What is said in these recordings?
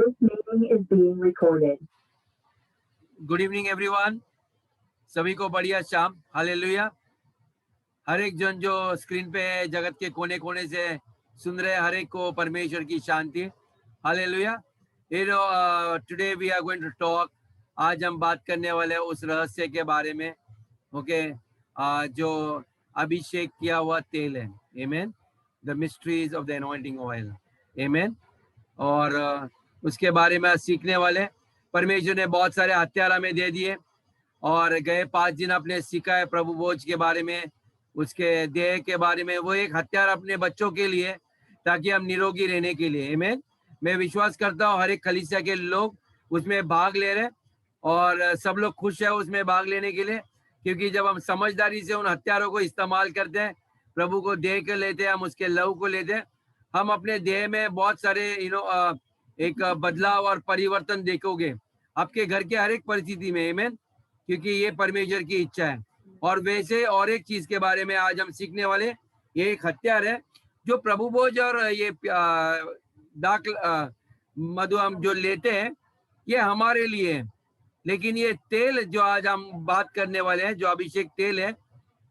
This meeting is being recorded. Good evening everyone, सभी को बढ़िया शाम। हालेलुया। हर एक जन जो स्क्रीन पे जगत के कोने कोने से सुन रहे, हर एक को परमेश्वर की शांति। Hallelujah. Today we are going to talk. आज हम बात करने वाले हैं उस रहस्य के बारे में, ओके, जो अभिषेक किया हुआ तेल है। आमीन। The mysteries of the anointing oil. आमीन। और उसके बारे में सीखने वाले। परमेश्वर ने बहुत सारे हथियार हमें दे दिए और गए 5 दिन अपने सीखा है प्रभु भोज के बारे में, उसके देह के बारे में। वो एक हथियार अपने बच्चों के लिए, ताकि हम निरोगी रहने के लिए। आमीन। मैं विश्वास करता हूँ हर एक कलीसिया के लोग उसमें भाग ले रहे और सब लोग खुश है उसमें भाग लेने के लिए, क्योंकि जब हम समझदारी से उन हथियारों को इस्तेमाल करते हैं, प्रभु को देह के लेते हैं, हम उसके लहू को लेते हैं, हम अपने देह में बहुत सारे एक बदलाव और परिवर्तन देखोगे आपके घर के हर एक परिस्थिति में। आमीन। क्योंकि ये परमेश्वर की इच्छा है। और वैसे और एक चीज के बारे में आज हम सीखने वाले, ये एक हथियार है जो प्रभु भोज और ये डाक मधु हम जो लेते हैं, ये हमारे लिए है। लेकिन ये तेल जो आज हम बात करने वाले हैं, जो अभिषेक तेल है,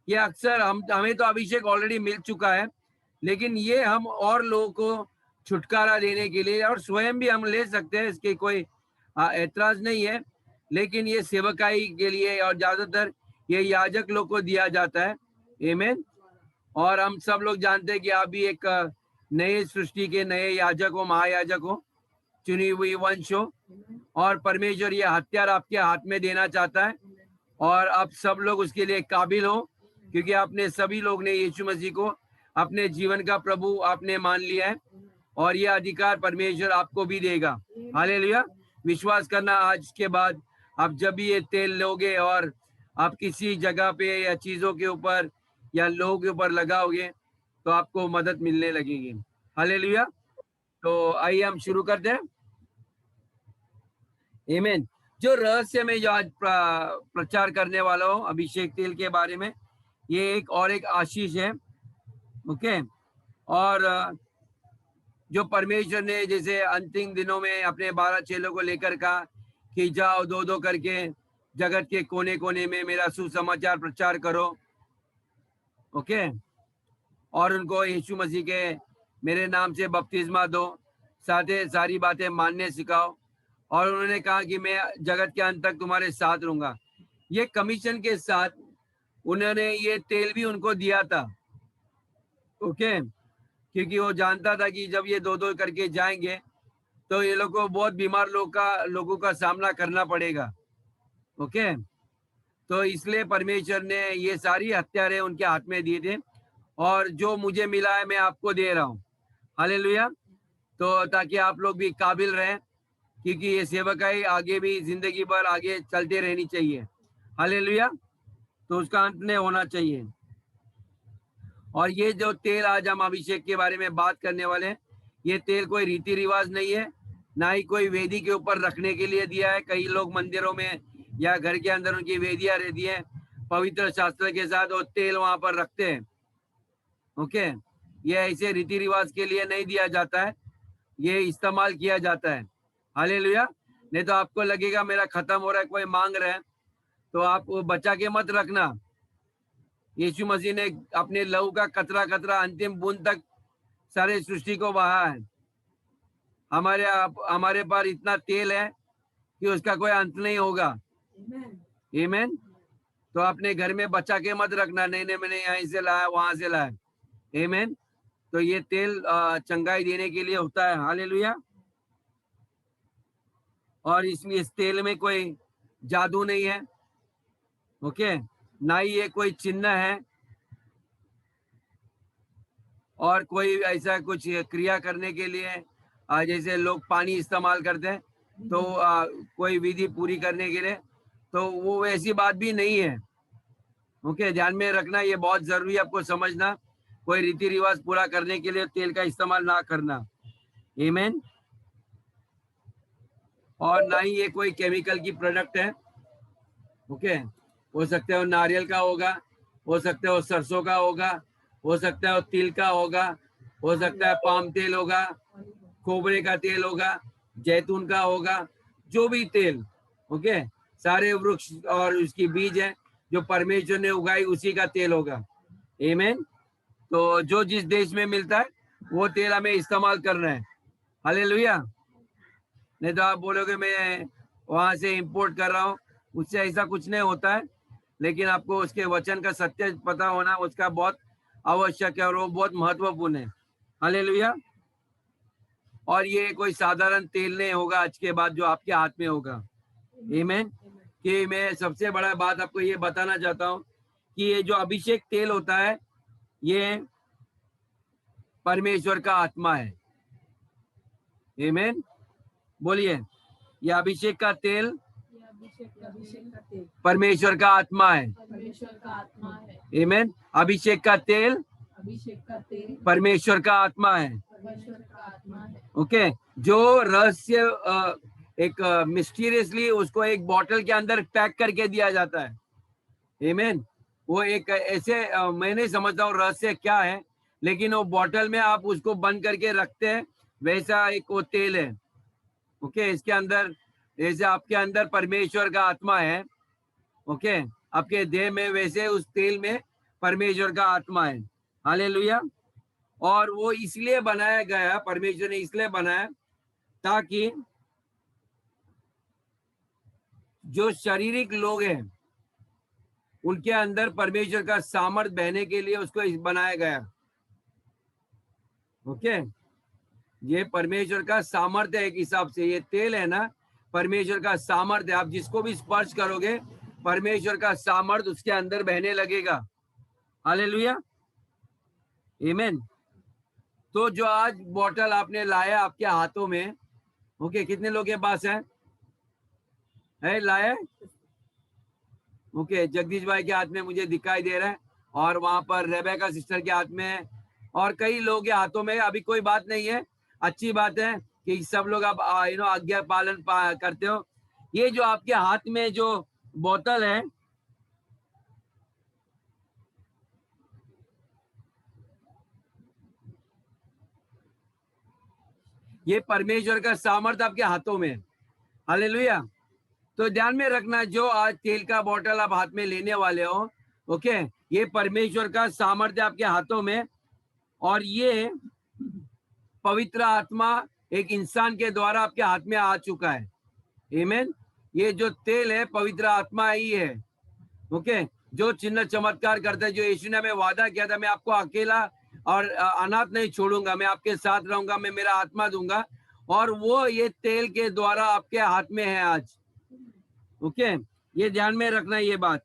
ये अक्सर हमें तो अभिषेक ऑलरेडी मिल चुका है, लेकिन ये हम और लोगों को छुटकारा देने के लिए, और स्वयं भी हम ले सकते हैं, इसके कोई ऐतराज नहीं है, लेकिन ये सेवकाई के लिए और ज्यादातर ये याजक लोग को दिया जाता है। आमीन। और हम सब लोग जानते हैं कि आप भी एक नए सृष्टि के नए याजक हो, महायाजक हो, चुनी हुई वंश हो, और परमेश्वर ये हथियार आपके हाथ में देना चाहता है और आप सब लोग उसके लिए काबिल हो, क्योंकि आपने सभी लोग ने यीशु मसीह को अपने जीवन का प्रभु आपने मान लिया है, और ये अधिकार परमेश्वर आपको भी देगा। हालेलुया। विश्वास करना, आज के बाद आप जब भी ये तेल लोगे और आप किसी जगह पे या चीजों के ऊपर या लोगों के ऊपर लगाओगे, तो आपको मदद मिलने लगेगी। हालेलुया। तो आइए हम शुरू करते हैं। आमीन। जो रहस्य में जो आज प्रचार करने वाला हूँ अभिषेक तेल के बारे में, ये एक और एक आशीष है। ओके। और जो परमेश्वर ने जैसे अंतिम दिनों में अपने 12 चेलों को लेकर कहा कि जाओ दो दो करके जगत के कोने कोने में मेरा सुसमाचार प्रचार करो, ओके, और उनको यीशु मसीह के मेरे नाम से बपतिस्मा दो, सारी बातें मानने सिखाओ, और उन्होंने कहा कि मैं जगत के अंत तक तुम्हारे साथ रहूंगा। ये कमीशन के साथ उन्होंने ये तेल भी उनको दिया था, ओके, क्योंकि वो जानता था कि जब ये दो दो करके जाएंगे तो ये लोग को बहुत बीमार लोगों का सामना करना पड़ेगा, ओके। तो इसलिए परमेश्वर ने ये सारी हथियारें उनके हाथ में दिए थे, और जो मुझे मिला है मैं आपको दे रहा हूँ। हालेलुया। तो ताकि आप लोग भी काबिल रहें, क्योंकि ये सेवकाई आगे भी जिंदगी भर आगे चलते रहनी चाहिए। हालेलुया। तो उसका अंत नहीं होना चाहिए। और ये जो तेल आज हम अभिषेक के बारे में बात करने वाले हैं, ये तेल कोई रीति रिवाज नहीं है, ना ही कोई वेदी के ऊपर रखने के लिए दिया है। कई लोग मंदिरों में या घर के अंदर उनकी वेदियां रहती है, पवित्र शास्त्र के साथ वो तेल वहां पर रखते हैं, ओके। ये ऐसे रीति रिवाज के लिए नहीं दिया जाता है, ये इस्तेमाल किया जाता है। हालेलुया। नहीं तो आपको लगेगा मेरा खत्म हो रहा है, कोई मांग रहे हैं, तो आप वो बचा के मत रखना। यीशु मसीह ने अपने लहू का कतरा कतरा अंतिम बूंद तक सारे सृष्टि को बहा है। हमारे पास इतना तेल है कि उसका कोई अंत नहीं होगा। आमीन। तो अपने घर में बचा के मत रखना, नहीं मैंने यहीं से लाया वहां से लाया। आमीन। तो ये तेल चंगाई देने के लिए होता है। हालेलुया। और इसमें इस तेल में कोई जादू नहीं है, ओके, ना ही ये कोई चिन्ह है और कोई ऐसा कुछ क्रिया करने के लिए जैसे लोग पानी इस्तेमाल करते हैं तो कोई विधि पूरी करने के लिए, तो वो वैसी बात भी नहीं है, ओके। ध्यान में रखना, ये बहुत जरूरी है आपको समझना। कोई रीति रिवाज पूरा करने के लिए तेल का इस्तेमाल ना करना। आमीन। और ना ही ये कोई केमिकल की प्रोडक्ट है, ओके। हो सकता है वो नारियल का होगा, हो सकता है वो सरसों का होगा, हो सकता है वो तिल का होगा, हो सकता है पाम तेल होगा, खोबरे का तेल होगा, जैतून का होगा, जो भी तेल, ओके, सारे वृक्ष और उसकी बीज है जो परमेश्वर ने उगाई, उसी का तेल होगा। आमीन। तो जो जिस देश में मिलता है वो तेल हमें इस्तेमाल करना है। हालेलुया। नहीं तो आप बोलोगे मैं वहां से इंपोर्ट कर रहा हूँ, उससे ऐसा कुछ नहीं होता है। लेकिन आपको उसके वचन का सत्य पता होना उसका बहुत आवश्यक है और वो बहुत महत्वपूर्ण है। हालेलुया। और ये कोई साधारण तेल नहीं होगा आज के बाद जो आपके हाथ में होगा। आमीन। कि मैं सबसे बड़ा बात आपको ये बताना चाहता हूँ कि ये जो अभिषेक तेल होता है ये परमेश्वर का आत्मा है। आमीन। बोलिए, ये अभिषेक का तेल परमेश्वर का आत्मा है। आमीन। अभिषेक का तेल परमेश्वर का आत्मा है। ओके। जो रहस्य एक मिस्टीरियसली उसको एक बॉटल के अंदर पैक करके दिया जाता है। आमीन। वो एक ऐसे मैं नहीं समझता हूँ रहस्य क्या है, लेकिन वो बॉटल में आप उसको बंद करके रखते हैं, वैसा एक वो तेल है। ओके। इसके अंदर जैसे आपके अंदर परमेश्वर का आत्मा है, ओके, आपके देह में, वैसे उस तेल में परमेश्वर का आत्मा है। हालेलुया। और वो इसलिए बनाया गया, परमेश्वर ने इसलिए बनाया ताकि जो शारीरिक लोग हैं उनके अंदर परमेश्वर का सामर्थ बहने के लिए उसको बनाया गया। ओके। ये परमेश्वर का सामर्थ्य है। एक हिसाब से ये तेल है ना, परमेश्वर का सामर्थ्य। आप जिसको भी स्पर्श करोगे परमेश्वर का सामर्थ उसके अंदर बहने लगेगा। हालेलुया। आमीन। तो जो आज बॉटल आपने लाया आपके हाथों में, ओके, कितने लोग के पास है लाया? ओके, जगदीश भाई के हाथ में मुझे दिखाई दे रहा है, और वहां पर रेबेका सिस्टर के हाथ में है, और कई लोगों के हाथों में। अभी कोई बात नहीं है, अच्छी बात है कि सब लोग आप आज्ञा पालन करते हो। ये जो आपके हाथ में जो बोतल है, ये परमेश्वर का सामर्थ आपके हाथों में है। हालेलुया। तो ध्यान में रखना, जो आज तेल का बोतल आप हाथ में लेने वाले हो, ओके, ये परमेश्वर का सामर्थ्य आपके हाथों में, और ये पवित्र आत्मा एक इंसान के द्वारा आपके हाथ में आ चुका है। आमीन। ये जो तेल है पवित्र आत्मा ही है। ओके। जो चिन्ह चमत्कार करता है, जो यीशु ने हमें वादा किया था, मैं आपको अकेला और अनाथ नहीं छोड़ूंगा, मैं आपके साथ रहूंगा, मैं मेरा आत्मा दूंगा, और वो ये तेल के द्वारा आपके हाथ में है आज। ओके। ये ध्यान में रखना, ये बात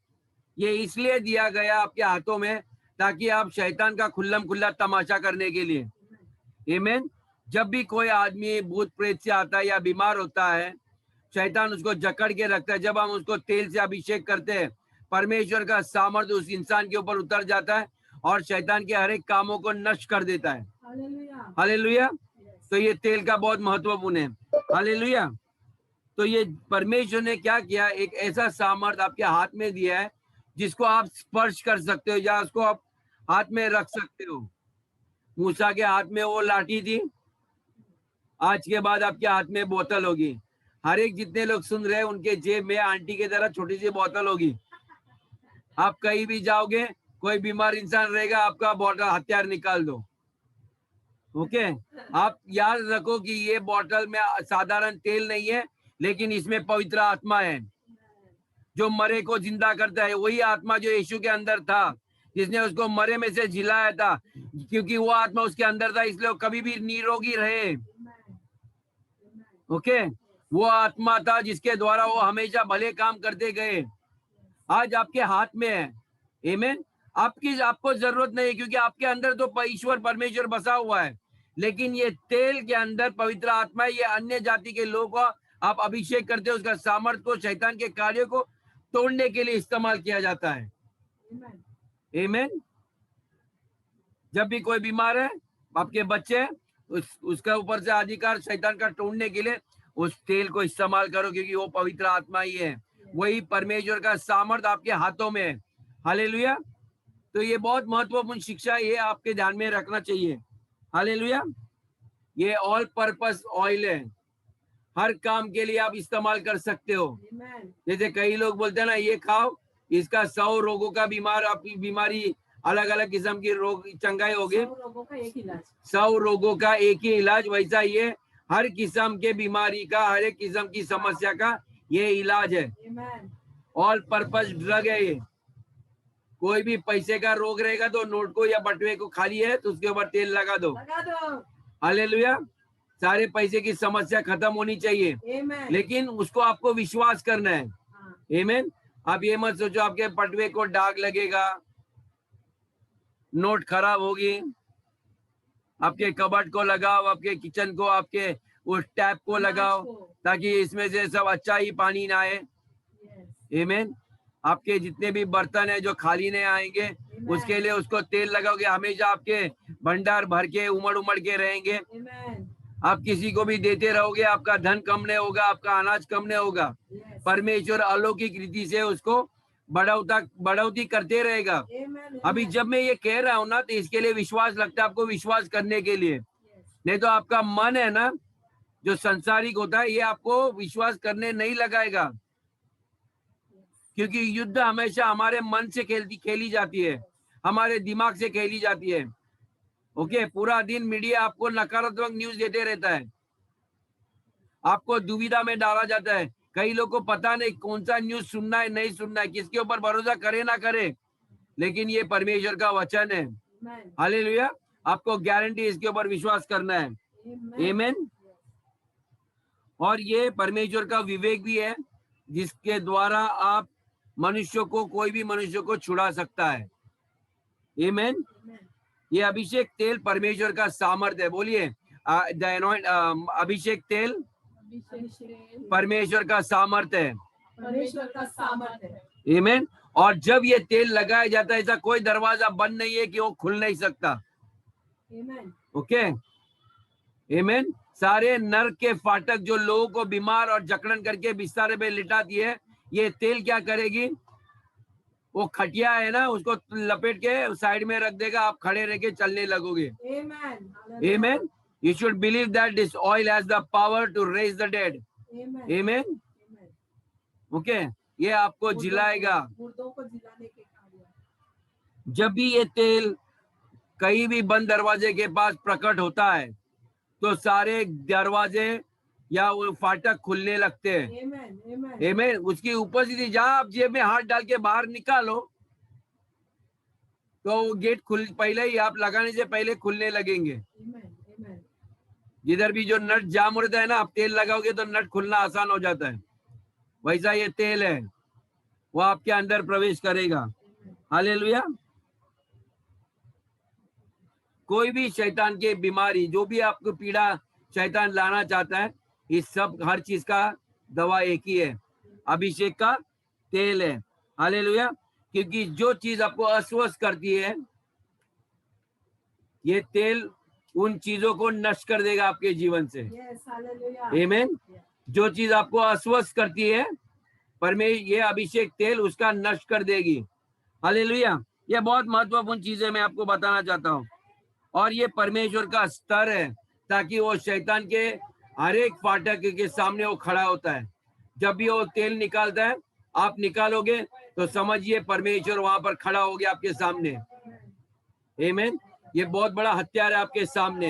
ये इसलिए दिया गया आपके हाथों में ताकि आप शैतान का खुल्लम खुल्ला तमाशा करने के लिए। आमीन। जब भी कोई आदमी भूत प्रेत से आता है या बीमार होता है, शैतान उसको जकड़ के रखता है। जब हम उसको तेल से अभिषेक करते हैं, परमेश्वर का सामर्थ्य उस इंसान के ऊपर उतर जाता है और शैतान के हर एक कामों को नष्ट कर देता है। हालेलुया। तो ये तेल का बहुत महत्वपूर्ण है। हालेलुया। तो ये परमेश्वर ने क्या किया, एक ऐसा सामर्थ्य आपके हाथ में दिया है जिसको आप स्पर्श कर सकते हो या उसको आप हाथ में रख सकते हो। मूसा के हाथ में वो लाठी थी, आज के बाद आपके हाथ में बोतल होगी। हर एक जितने लोग सुन रहे हैं उनके जेब में आंटी की तरह छोटी सी बोतल होगी। आप कहीं भी जाओगे, कोई बीमार इंसान रहेगा, आपका बोतल हथियार निकाल दो। ओके। आप याद रखो कि ये बोतल में साधारण तेल नहीं है, लेकिन इसमें पवित्र आत्मा है जो मरे को जिंदा करता है। वही आत्मा जो यीशु के अंदर था, जिसने उसको मरे में से जिलाया था, क्योंकि वो आत्मा उसके अंदर था, इसलिए वो कभी भी निरोगी रहे। ओके। वो आत्मा था जिसके द्वारा वो हमेशा भले काम करते गए, आज आपके हाथ में है। आमीन। आपको जरूरत नहीं है, क्योंकि आपके अंदर तो ईश्वर परमेश्वर बसा हुआ है, लेकिन ये तेल के अंदर पवित्र आत्मा है। ये अन्य जाति के लोगों को आप अभिषेक करते हो, उसका सामर्थ्य को, शैतान के कार्यों को तोड़ने के लिए इस्तेमाल किया जाता है। आमीन। जब भी कोई बीमार है, आपके बच्चे, उसका ऊपर से अधिकार शैतान का तोड़ने के लिए उस तेल को इस्तेमाल करो, क्योंकि वो पवित्र आत्मा ही है। वही परमेश्वर का सामर्थ्य आपके हाथों में है। हालेलुया। तो ये बहुत महत्वपूर्ण शिक्षा, ये आपके ध्यान में रखना चाहिए। हालेलुया। ये ऑल पर्पस ऑयल है। हर काम के लिए आप इस्तेमाल कर सकते हो। Amen. जैसे कई लोग बोलते हैं ना, ये खाओ, इसका 100 रोगों का आपकी बीमारी, अलग अलग किस्म की रोग चंगाई होगी। 100 लोगों का एक इलाज। 100 रोगों का एक ही इलाज, वैसा ये हर किस्म के बीमारी का, हर एक किस्म की समस्या का ये इलाज है। Amen. ऑल पर्पज ड्रग है ये। कोई भी पैसे का रोग रहेगा तो नोट को या बटुए को खाली है तो उसके ऊपर तेल लगा दो। लगा दो। हालेलुया। सारे पैसे की समस्या खत्म होनी चाहिए, Amen. लेकिन उसको आपको विश्वास करना है। हाँ, आमीन। आप ये मत सोचो आपके बटुए को दाग लगेगा, नोट खराब होगी। आपके कबर्ड को लगाओ, आपके किचन को, आपके उस टैप को लगाओ, ताकि इसमें से सब अच्छा ही पानी ना आए। Yes. आमीन। आपके जितने भी बर्तन है जो खाली नहीं आएंगे, उसके लिए उसको तेल लगाओगे, हमेशा आपके भंडार भर के उमड़ उमड़ के रहेंगे। Amen. आप किसी को भी देते रहोगे, आपका धन कम नहीं होगा, आपका अनाज कम नहीं होगा। Yes. परमेश्वर अलौकिक रीति से उसको बढ़ोतरी करते रहेगा। Amen. अभी Amen. जब मैं ये कह रहा हूं ना, तो इसके लिए विश्वास लगता है आपको, विश्वास करने के लिए। Yes. नहीं तो आपका मन है ना, जो संसारिक होता है, ये आपको विश्वास करने नहीं लगाएगा, क्योंकि युद्ध हमेशा हमारे मन से खेली जाती है, हमारे दिमाग से खेली जाती है। ओके, पूरा दिन मीडिया आपको नकारात्मक न्यूज देते रहता है, आपको दुविधा में डाला जाता है। कई लोग को पता नहीं कौन सा न्यूज सुनना है, नहीं सुनना है, किसके ऊपर भरोसा करे ना करे, लेकिन ये परमेश्वर का वचन है। Amen. हालेलुया। आपको गारंटी इसके ऊपर विश्वास करना है। Amen. आमीन। और ये परमेश्वर का विवेक भी है, जिसके द्वारा आप मनुष्य को, कोई भी मनुष्य को छुड़ा सकता है। आमीन। Amen. ये अभिषेक तेल परमेश्वर का सामर्थ्य है। बोलिए, अभिषेक तेल अभिषेक परमेश्वर का सामर्थ्य है। परमेश्वर का सामर्थ्य है। आमीन। और जब ये तेल लगाया जाता है, ऐसा कोई दरवाजा बंद नहीं है कि वो खुल नहीं सकता। Amen. ओके, आमीन। सारे नर्क के फाटक जो लोगों को बीमार और जकड़न करके बिस्तर पे लिटाती है, ये तेल क्या करेगी, वो खटिया है ना, उसको लपेट के साइड में रख देगा, आप खड़े रह के चलने लगोगे। Amen. आमीन। You should believe that this oil has the power to raise the dead. Amen. Amen. Amen. Okay, ये आपको जिलाएगा। मुर्दों को जिलाने के कार्य। जब भी ये तेल कहीं भी बंद दरवाजे के पास प्रकट होता है, तो सारे दरवाजे या वो फाटक खुलने लगते हैं। Amen. Amen. आमीन। उसकी उपस्थिति, जहां आप जेब में हाथ डाल के बाहर निकालो, तो वो गेट पहले ही आप लगाने से पहले खुलने लगेंगे। Amen. Amen. जिधर भी जो नट जाम रहता है ना, आप तेल लगाओगे तो नट खुलना आसान हो जाता है। वैसा ये तेल है, वो आपके अंदर प्रवेश करेगा। हालेलुया। कोई भी शैतान की बीमारी, जो भी आपको पीड़ा शैतान लाना चाहता है, इस सब हर चीज का दवा एक ही है, अभिषेक का तेल है। हालेलुया। क्योंकि जो चीज आपको अस्वस्थ करती है, ये तेल उन चीजों को नष्ट कर देगा आपके जीवन से। Yes. Hallelujah. आमीन। जो चीज आपको अस्वस्थ करती है, परमेश्वर ये अभिषेक तेल उसका नष्ट कर देगी। हालेलुया। ये बहुत महत्वपूर्ण चीजें मैं आपको बताना चाहता हूँ। और ये परमेश्वर का स्तर है, ताकि वो शैतान के हर एक फाटक के सामने वो खड़ा होता है। जब भी वो तेल निकालता है, आप निकालोगे तो समझिए परमेश्वर वहां पर खड़ा हो गया आपके सामने। आमीन। ये बहुत बड़ा हथियार है आपके सामने,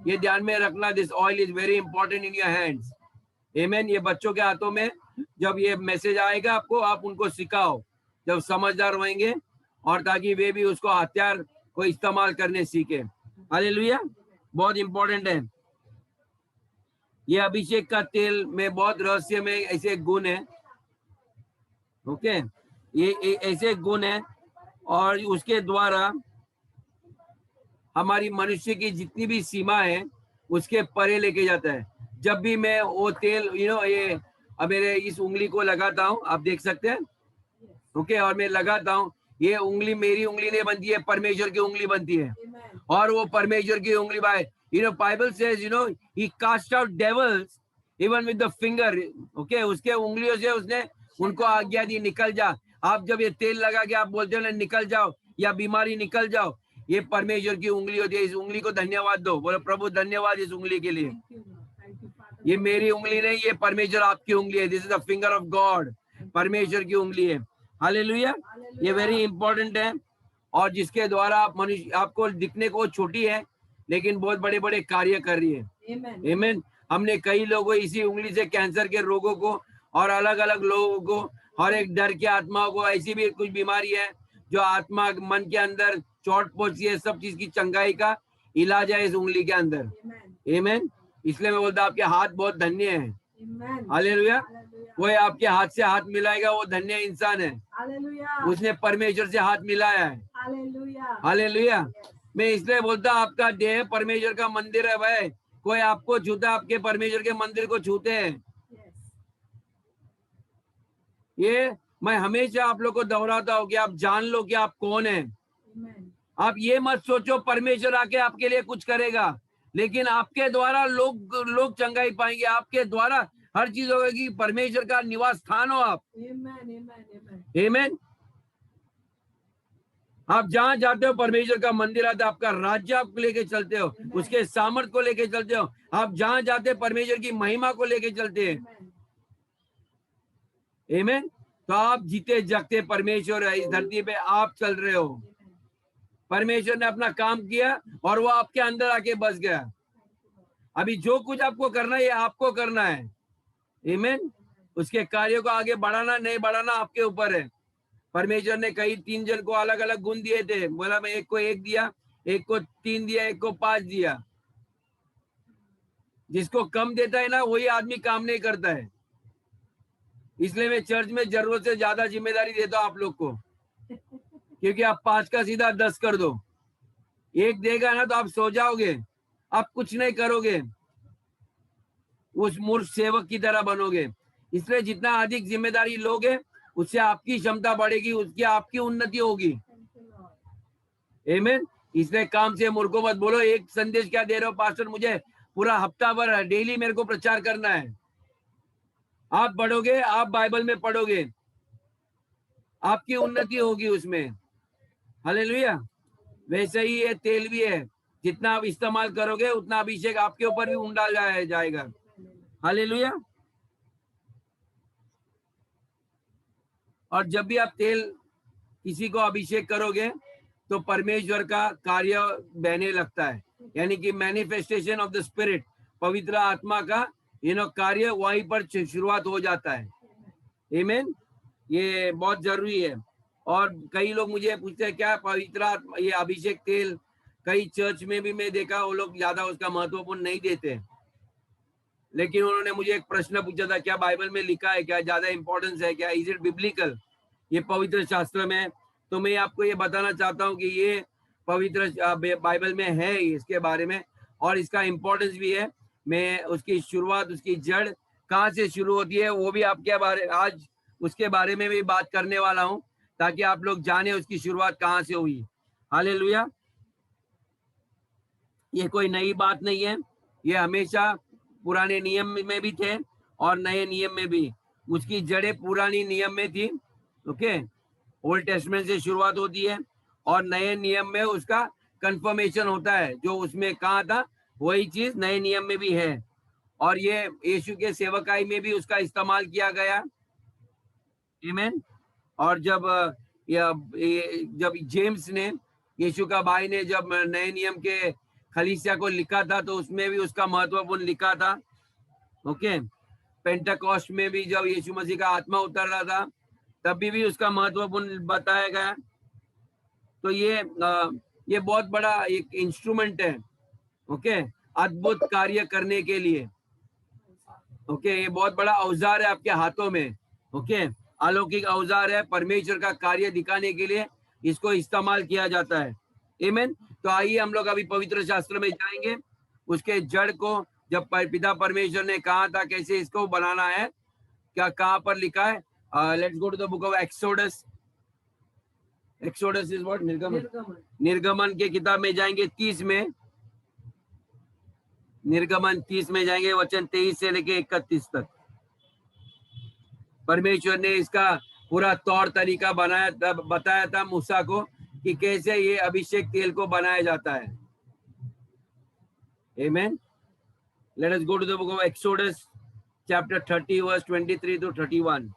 ये ध्यान में रखना। This oil is very important in your hands. आमीन। ये बच्चों के हाथों में जब ये मैसेज आएगा आपको, आप उनको सिखाओ, जब समझदार होंगे, और ताकि वे भी उसको हथियार को इस्तेमाल करने सीखे। हालेलुया। बहुत इंपॉर्टेंट है। ये अभिषेक का तेल में बहुत रहस्य में ऐसे गुण है। ओके, ये ऐसे गुण है, और उसके द्वारा हमारी मनुष्य की जितनी भी सीमा है उसके परे लेके जाता है। जब भी मैं वो तेल ये अब मेरे इस उंगली को लगाता हूँ, आप देख सकते हैं। ओके, और मैं लगाता हूँ, ये उंगली मेरी उंगली नहीं बनती है, परमेश्वर की उंगली बनती है। Amen. और वो परमेश्वर की उंगली by Bible says he cast out devils even with the finger. Okay, उसके उंगलियों से उसने उनको आज्ञा दी, निकल जा। आप जब ये तेल लगा के आप बोलते हो ना, निकल जाओ या बीमारी निकल जाओ, ये परमेश्वर की उंगली होती है। इस उंगली को धन्यवाद दो, बोलो प्रभु धन्यवाद इस उंगली के लिए। Thank you, Lord. Thank you, Father. ये मेरी उंगली नहीं, ये परमेश्वर आपकी उंगली है। This is the finger of God, परमेश्वर की उंगली है। हालेलुया, ये वेरी इंपॉर्टेंट है। और जिसके द्वारा आप मनुष्य, आपको दिखने को छोटी है लेकिन बहुत बड़े बड़े कार्य कर रही है। Amen. आमीन। हमने कई लोगों इसी उंगली से कैंसर के रोगों को और अलग अलग लोगों को, हर एक डर की आत्माओं को, ऐसी भी कुछ बीमारी है जो आत्मा मन के अंदर चोट पहुंची है, सब चीज की चंगाई का इलाज है इस उंगली के अंदर। Amen. आमीन। इसलिए मैं बोलता हूं आपके हाथ बहुत धन्य है। Amen. हालेलुया। Hallelujah. कोई आपके हाथ से हाथ मिलाएगा वो धन्य इंसान है, Hallelujah. उसने परमेश्वर से हाथ मिलाया है। Hallelujah. हालेलुया। Yes. मैं इसलिए बोलता हूं आपका देह परमेश्वर का मंदिर है भाई। कोई आपको छूता, आपके परमेश्वर के मंदिर को छूते हैं। Yes. ये मैं हमेशा आप लोग को दोहराता हूँ कि आप जान लो कि आप कौन हैं। Amen. आप ये मत सोचो परमेश्वर आके आपके लिए कुछ करेगा, लेकिन आपके द्वारा लोग चंगाई पाएंगे, आपके द्वारा हर चीज होगा कि परमेश्वर का निवास स्थान हो आप। Amen. Amen. Amen. आमीन। आप जहां जाते हो परमेश्वर का मंदिर आता है, आपका राज्य आप लेके चलते हो, उसके सामर्थ को लेके चलते हो। आप जहां जाते हो परमेश्वर की महिमा को लेके चलते हैं। Amen. आमीन। तो आप जीते जागते परमेश्वर है, इस धरती पे आप चल रहे हो। Amen. परमेश्वर ने अपना काम किया और वो आपके अंदर आके बस गया। अभी जो कुछ आपको करना है ये आपको करना है। आमीन। उसके कार्यों को आगे बढ़ाना नहीं बढ़ाना आपके ऊपर है। परमेश्वर ने कई 3 जन को अलग अलग गुण दिए थे, बोला मैं एक को 1 दिया, एक को 3 दिया, एक को 5 दिया। जिसको कम देता है ना वही आदमी काम नहीं करता है। इसलिए मैं चर्च में जरूरत से ज्यादा जिम्मेदारी देता हूं आप लोग को, क्योंकि आप 5 का सीधा 10 कर दो। 1 देगा ना तो आप सो जाओगे, आप कुछ नहीं करोगे, उस मूर्ख सेवक की तरह बनोगे। इसलिए जितना अधिक जिम्मेदारी लोगे उससे आपकी क्षमता बढ़ेगी, उसकी आपकी उन्नति होगी। Thank you, Lord. आमीन। इसलिए काम से मूर्खों मत बोलो। एक संदेश क्या दे रहे हो पास्टर, मुझे पूरा हफ्ता भर डेली मेरे को प्रचार करना है। आप बढ़ोगे, आप बाइबल में पढ़ोगे, आपकी उन्नति होगी उसमें। हालेलुया। वैसे ही ये तेल भी है, जितना आप इस्तेमाल करोगे उतना अभिषेक आपके ऊपर भी उंडाल जाएगा। हालेलुया। और जब भी आप तेल किसी को अभिषेक करोगे तो परमेश्वर का कार्य बहने लगता है, यानी कि मैनिफेस्टेशन ऑफ द स्पिरिट, पवित्र आत्मा का कार्य वहीं पर शुरुआत हो जाता है। आमीन। ये बहुत जरूरी है। और कई लोग मुझे पूछते हैं क्या पवित्र आत्मा, ये अभिषेक तेल, कई चर्च में भी मैं देखा वो लोग ज्यादा उसका महत्वपूर्ण नहीं देते, लेकिन उन्होंने मुझे एक प्रश्न पूछा था क्या बाइबल में लिखा है, क्या ज्यादा इंपॉर्टेंस है, क्या इज इट बिब्लिकल, ये पवित्र शास्त्र में। तो मैं आपको ये बताना चाहता हूँ कि ये पवित्र बाइबल में है इसके बारे में, और इसका इम्पोर्टेंस भी है। मैं उसकी शुरुआत, उसकी जड़ कहाँ से शुरू होती है वो भी आपके बारे आज उसके बारे में भी बात करने वाला हूँ, ताकि आप लोग जाने उसकी शुरुआत कहाँ से हुई। हालेलुया। ये कोई नई बात नहीं है, ये हमेशा पुराने नियम में भी थे और नए नियम में भी। उसकी जड़ें पुरानी नियम में थी, ओके, ओल्ड टेस्टमेंट से शुरुआत होती है, और नए नियम में उसका कंफर्मेशन होता है। जो उसमें कहा था वही चीज नए नियम में भी है, और ये यीशु के सेवकाई में भी उसका इस्तेमाल किया गया। आमीन। और जब जेम्स ने, यीशु का भाई ने, जब नए नियम के खलीसिया को लिखा था तो उसमें भी उसका महत्वपूर्ण लिखा था। ओके। पेंटाकॉस्ट में भी जब यीशु मसीह का आत्मा उतर रहा था तब भी उसका महत्वपूर्ण बताया गया। तो ये बहुत बड़ा एक इंस्ट्रूमेंट है, ओके, अद्भुत कार्य करने के लिए। ओके, ये बहुत बड़ा औजार है आपके हाथों में। ओके, अलौकिक औजार है, परमेश्वर का कार्य दिखाने के लिए इसको इस्तेमाल किया जाता है। आमीन। तो आइए हम लोग अभी पवित्र शास्त्र में जाएंगे, उसके जड़ को, जब पिता परमेश्वर ने कहा था कैसे इसको बनाना है, क्या कहाँ पर लिखा है। Let's go to the book of Exodus. Exodus is what? निर्गमन। निर्गमन के किताब में जाएंगे 30 में, निर्गमन 30 में जाएंगे, वचन 23 से लेके 31 तक। परमेश्वर ने इसका पूरा तौर तरीका बताया था मूसा को कि कैसे ये अभिषेक तेल को बनाया जाता है। आमीन। Let us go to the book of Exodus, chapter 30, verse 23 to 31.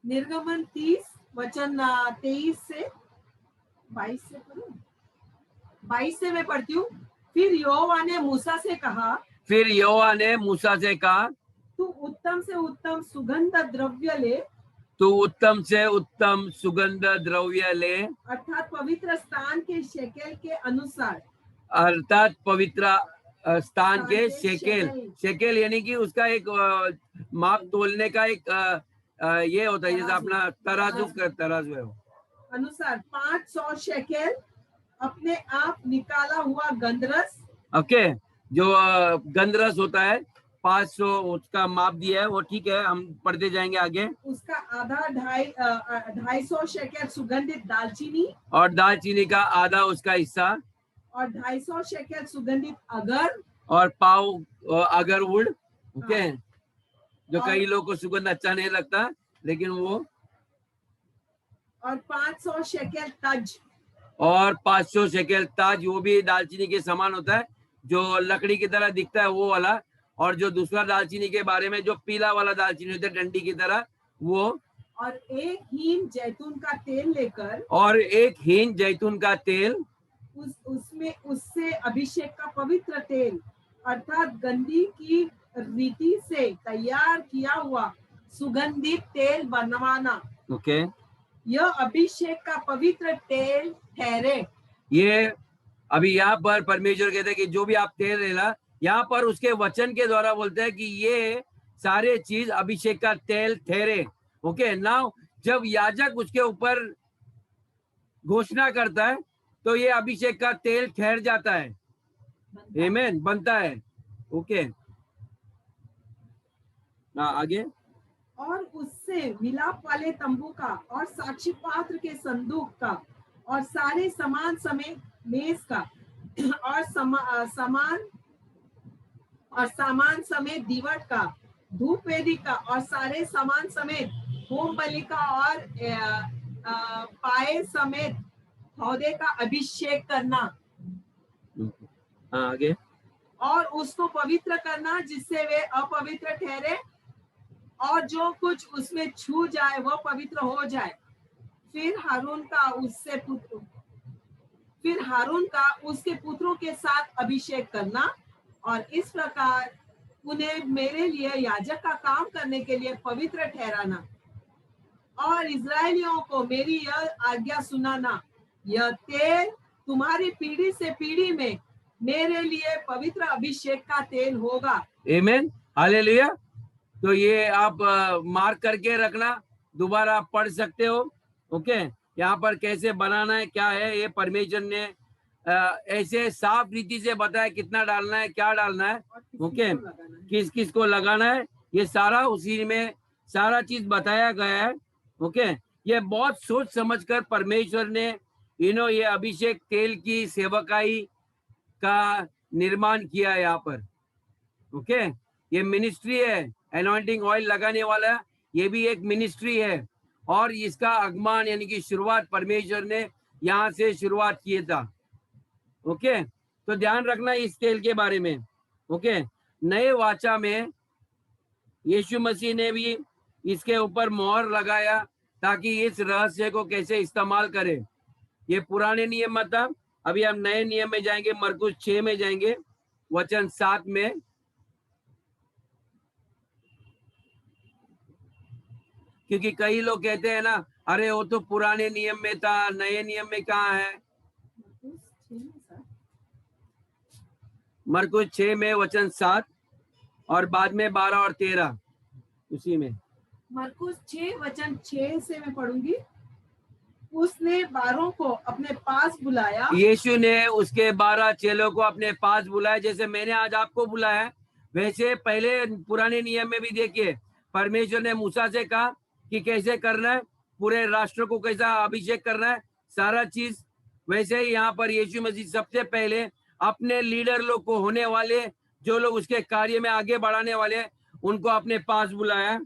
निर्गमन 30 वचन 23 से 22 से पढ़ूं? 22 से मैं पढ़ती हूँ। फिर यहोवा ने मूसा से कहा, फिर यहोवा ने मूसा से कहा, तू उत्तम से उत्तम सुगंध द्रव्य ले, तू उत्तम से उत्तम सुगंध द्रव्य ले, अर्थात पवित्र स्थान के शेकेल के अनुसार, अर्थात पवित्र स्थान के स्थान के शेकेल। शेकेल। शेकेल यानी कि उसका एक माप तोलने का एक ये होता है, जैसे तराजू। अपना तराजू है वो। अनुसार 500 शेकेल अपने आप निकाला हुआ गंधरस, ओके, जो गंधरस होता है 500 उसका माप दिया है वो, ठीक है, हम पढ़ते जाएंगे आगे। उसका आधा 250 शेकेल सुगंधित दालचीनी, और दालचीनी का आधा उसका हिस्सा, और 250 शेकेल सुगंधित अगर, और पाव अगरवुड। ओके, जो और- कई लोगों को सुगंध अच्छा नहीं लगता, लेकिन वो, और 500 शेकेल तज, और 500 शेकेल ताज, वो भी दालचीनी के समान होता है, जो लकड़ी की तरह दिखता है वो वाला। और जो दूसरा दालचीनी के बारे में, जो पीला वाला दालचीनी होता है डंडी की तरह, वो। और एक हीन जैतून का तेल लेकर, और एक हीन जैतून का तेल, उसमें उससे अभिषेक का पवित्र तेल, अर्थात गंधी की रीति से तैयार किया हुआ सुगंधित तेल बनवाना। ओके, यह अभिषेक का पवित्र तेल ठहरे। ये अभी यहाँ पर परमेश्वर कहते हैं कि जो भी आप तेल लेना, यहाँ पर उसके वचन के द्वारा बोलते हैं कि ये सारे चीज अभिषेक का तेल ठहरे। ओके, नाउ जब याजक उसके ऊपर घोषणा करता है तो ये अभिषेक का तेल ठहर जाता है, आमीन, बनता है। ओके, आगे। और उससे मिलाप वाले तंबू का और साक्षी पात्र के संदूक का और सारे सामान समेत मेज का और सामान समेत दीवट का, धूप वेदी का और सारे सामान समेत होम बलि का और पाए समेत पौधे का अभिषेक करना। आगे। और उसको पवित्र करना जिससे वे अपवित्र ठहरे, और जो कुछ उसमें छू जाए वह पवित्र हो जाए। फिर हारून का उसके पुत्रों के साथ अभिषेक करना, और इस प्रकार उन्हें मेरे लिए याजक का काम करने के लिए पवित्र ठहराना। और इस्राएलियों को मेरी यह आज्ञा सुनाना, यह तेल तुम्हारी पीढ़ी से पीढ़ी में मेरे लिए पवित्र अभिषेक का तेल होगा। आमीन, हालेलुया। तो ये आप मार्क करके रखना, दोबारा आप पढ़ सकते हो। ओके, यहाँ पर कैसे बनाना है, क्या है, ये परमेश्वर ने ऐसे साफ रीति से बताया, कितना डालना है, क्या डालना है, ओके, किस किस को लगाना है, ये सारा उसी में सारा चीज बताया गया है। ओके, ये बहुत सोच समझकर परमेश्वर ने ये अभिषेक तेल की सेवकाई का निर्माण किया है यहाँ पर। ओके, ये मिनिस्ट्री है, एनॉइंटिंग ऑयल लगाने वाला, ये भी एक मिनिस्ट्री है। और इसका आगमन यानी कि शुरुआत परमेश्वर ने यहाँ से शुरुआत किया था। ओके, तो ध्यान रखना इस तेल के बारे में। ओके, नए वाचा में यीशु मसीह ने भी इसके ऊपर मोहर लगाया ताकि इस रहस्य को कैसे इस्तेमाल करें। ये पुराने नियम में था, अभी हम नए नियम में जाएंगे, मरकुस 6 में जाएंगे, वचन 7 में। क्योंकि कई लोग कहते हैं ना, अरे वो तो पुराने नियम में था, नए नियम में कहाँ है। मरकुस 6 में वचन 7 और बाद में 12 और 13 उसी में। मरकुस 6 वचन 6 से मैं पढ़ूंगी। उसने 12 को अपने पास बुलाया। यीशु ने उसके 12 चेलों को अपने पास बुलाया, जैसे मैंने आज आपको बुलाया। वैसे पहले पुराने नियम में भी देखिए, परमेश्वर ने मूसा से कहा कि कैसे करना है, पूरे राष्ट्र को कैसा अभिषेक करना है, सारा चीज। वैसे ही यहाँ पर यीशु मसीह सबसे पहले अपने लीडर लोग को, होने वाले जो लोग उसके कार्य में आगे बढ़ाने वाले, उनको अपने पास बुलाया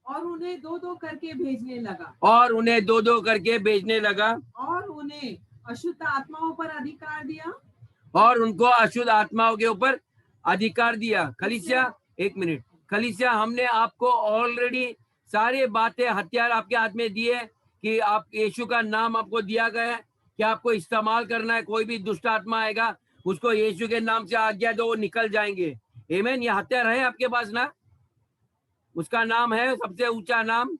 और उन्हें 2-2 करके भेजने लगा। और उन्हें 2-2 करके भेजने लगा। और उन्हें अशुद्ध आत्माओं पर अधिकार दिया और उनको अशुद्ध आत्माओं के ऊपर अधिकार दिया। कलीसिया, एक मिनट, कलीसिया, हमने आपको ऑलरेडी सारे बातें, हथियार आपके हाथ में दिए कि आप यीशु का नाम आपको दिया गया है कि आपको इस्तेमाल करना है। कोई भी दुष्ट आत्मा आएगा उसको यीशु के नाम से आज्ञा दो, वो निकल जाएंगे। आमीन। ये हथियार है आपके पास ना, उसका नाम है सबसे ऊंचा नाम।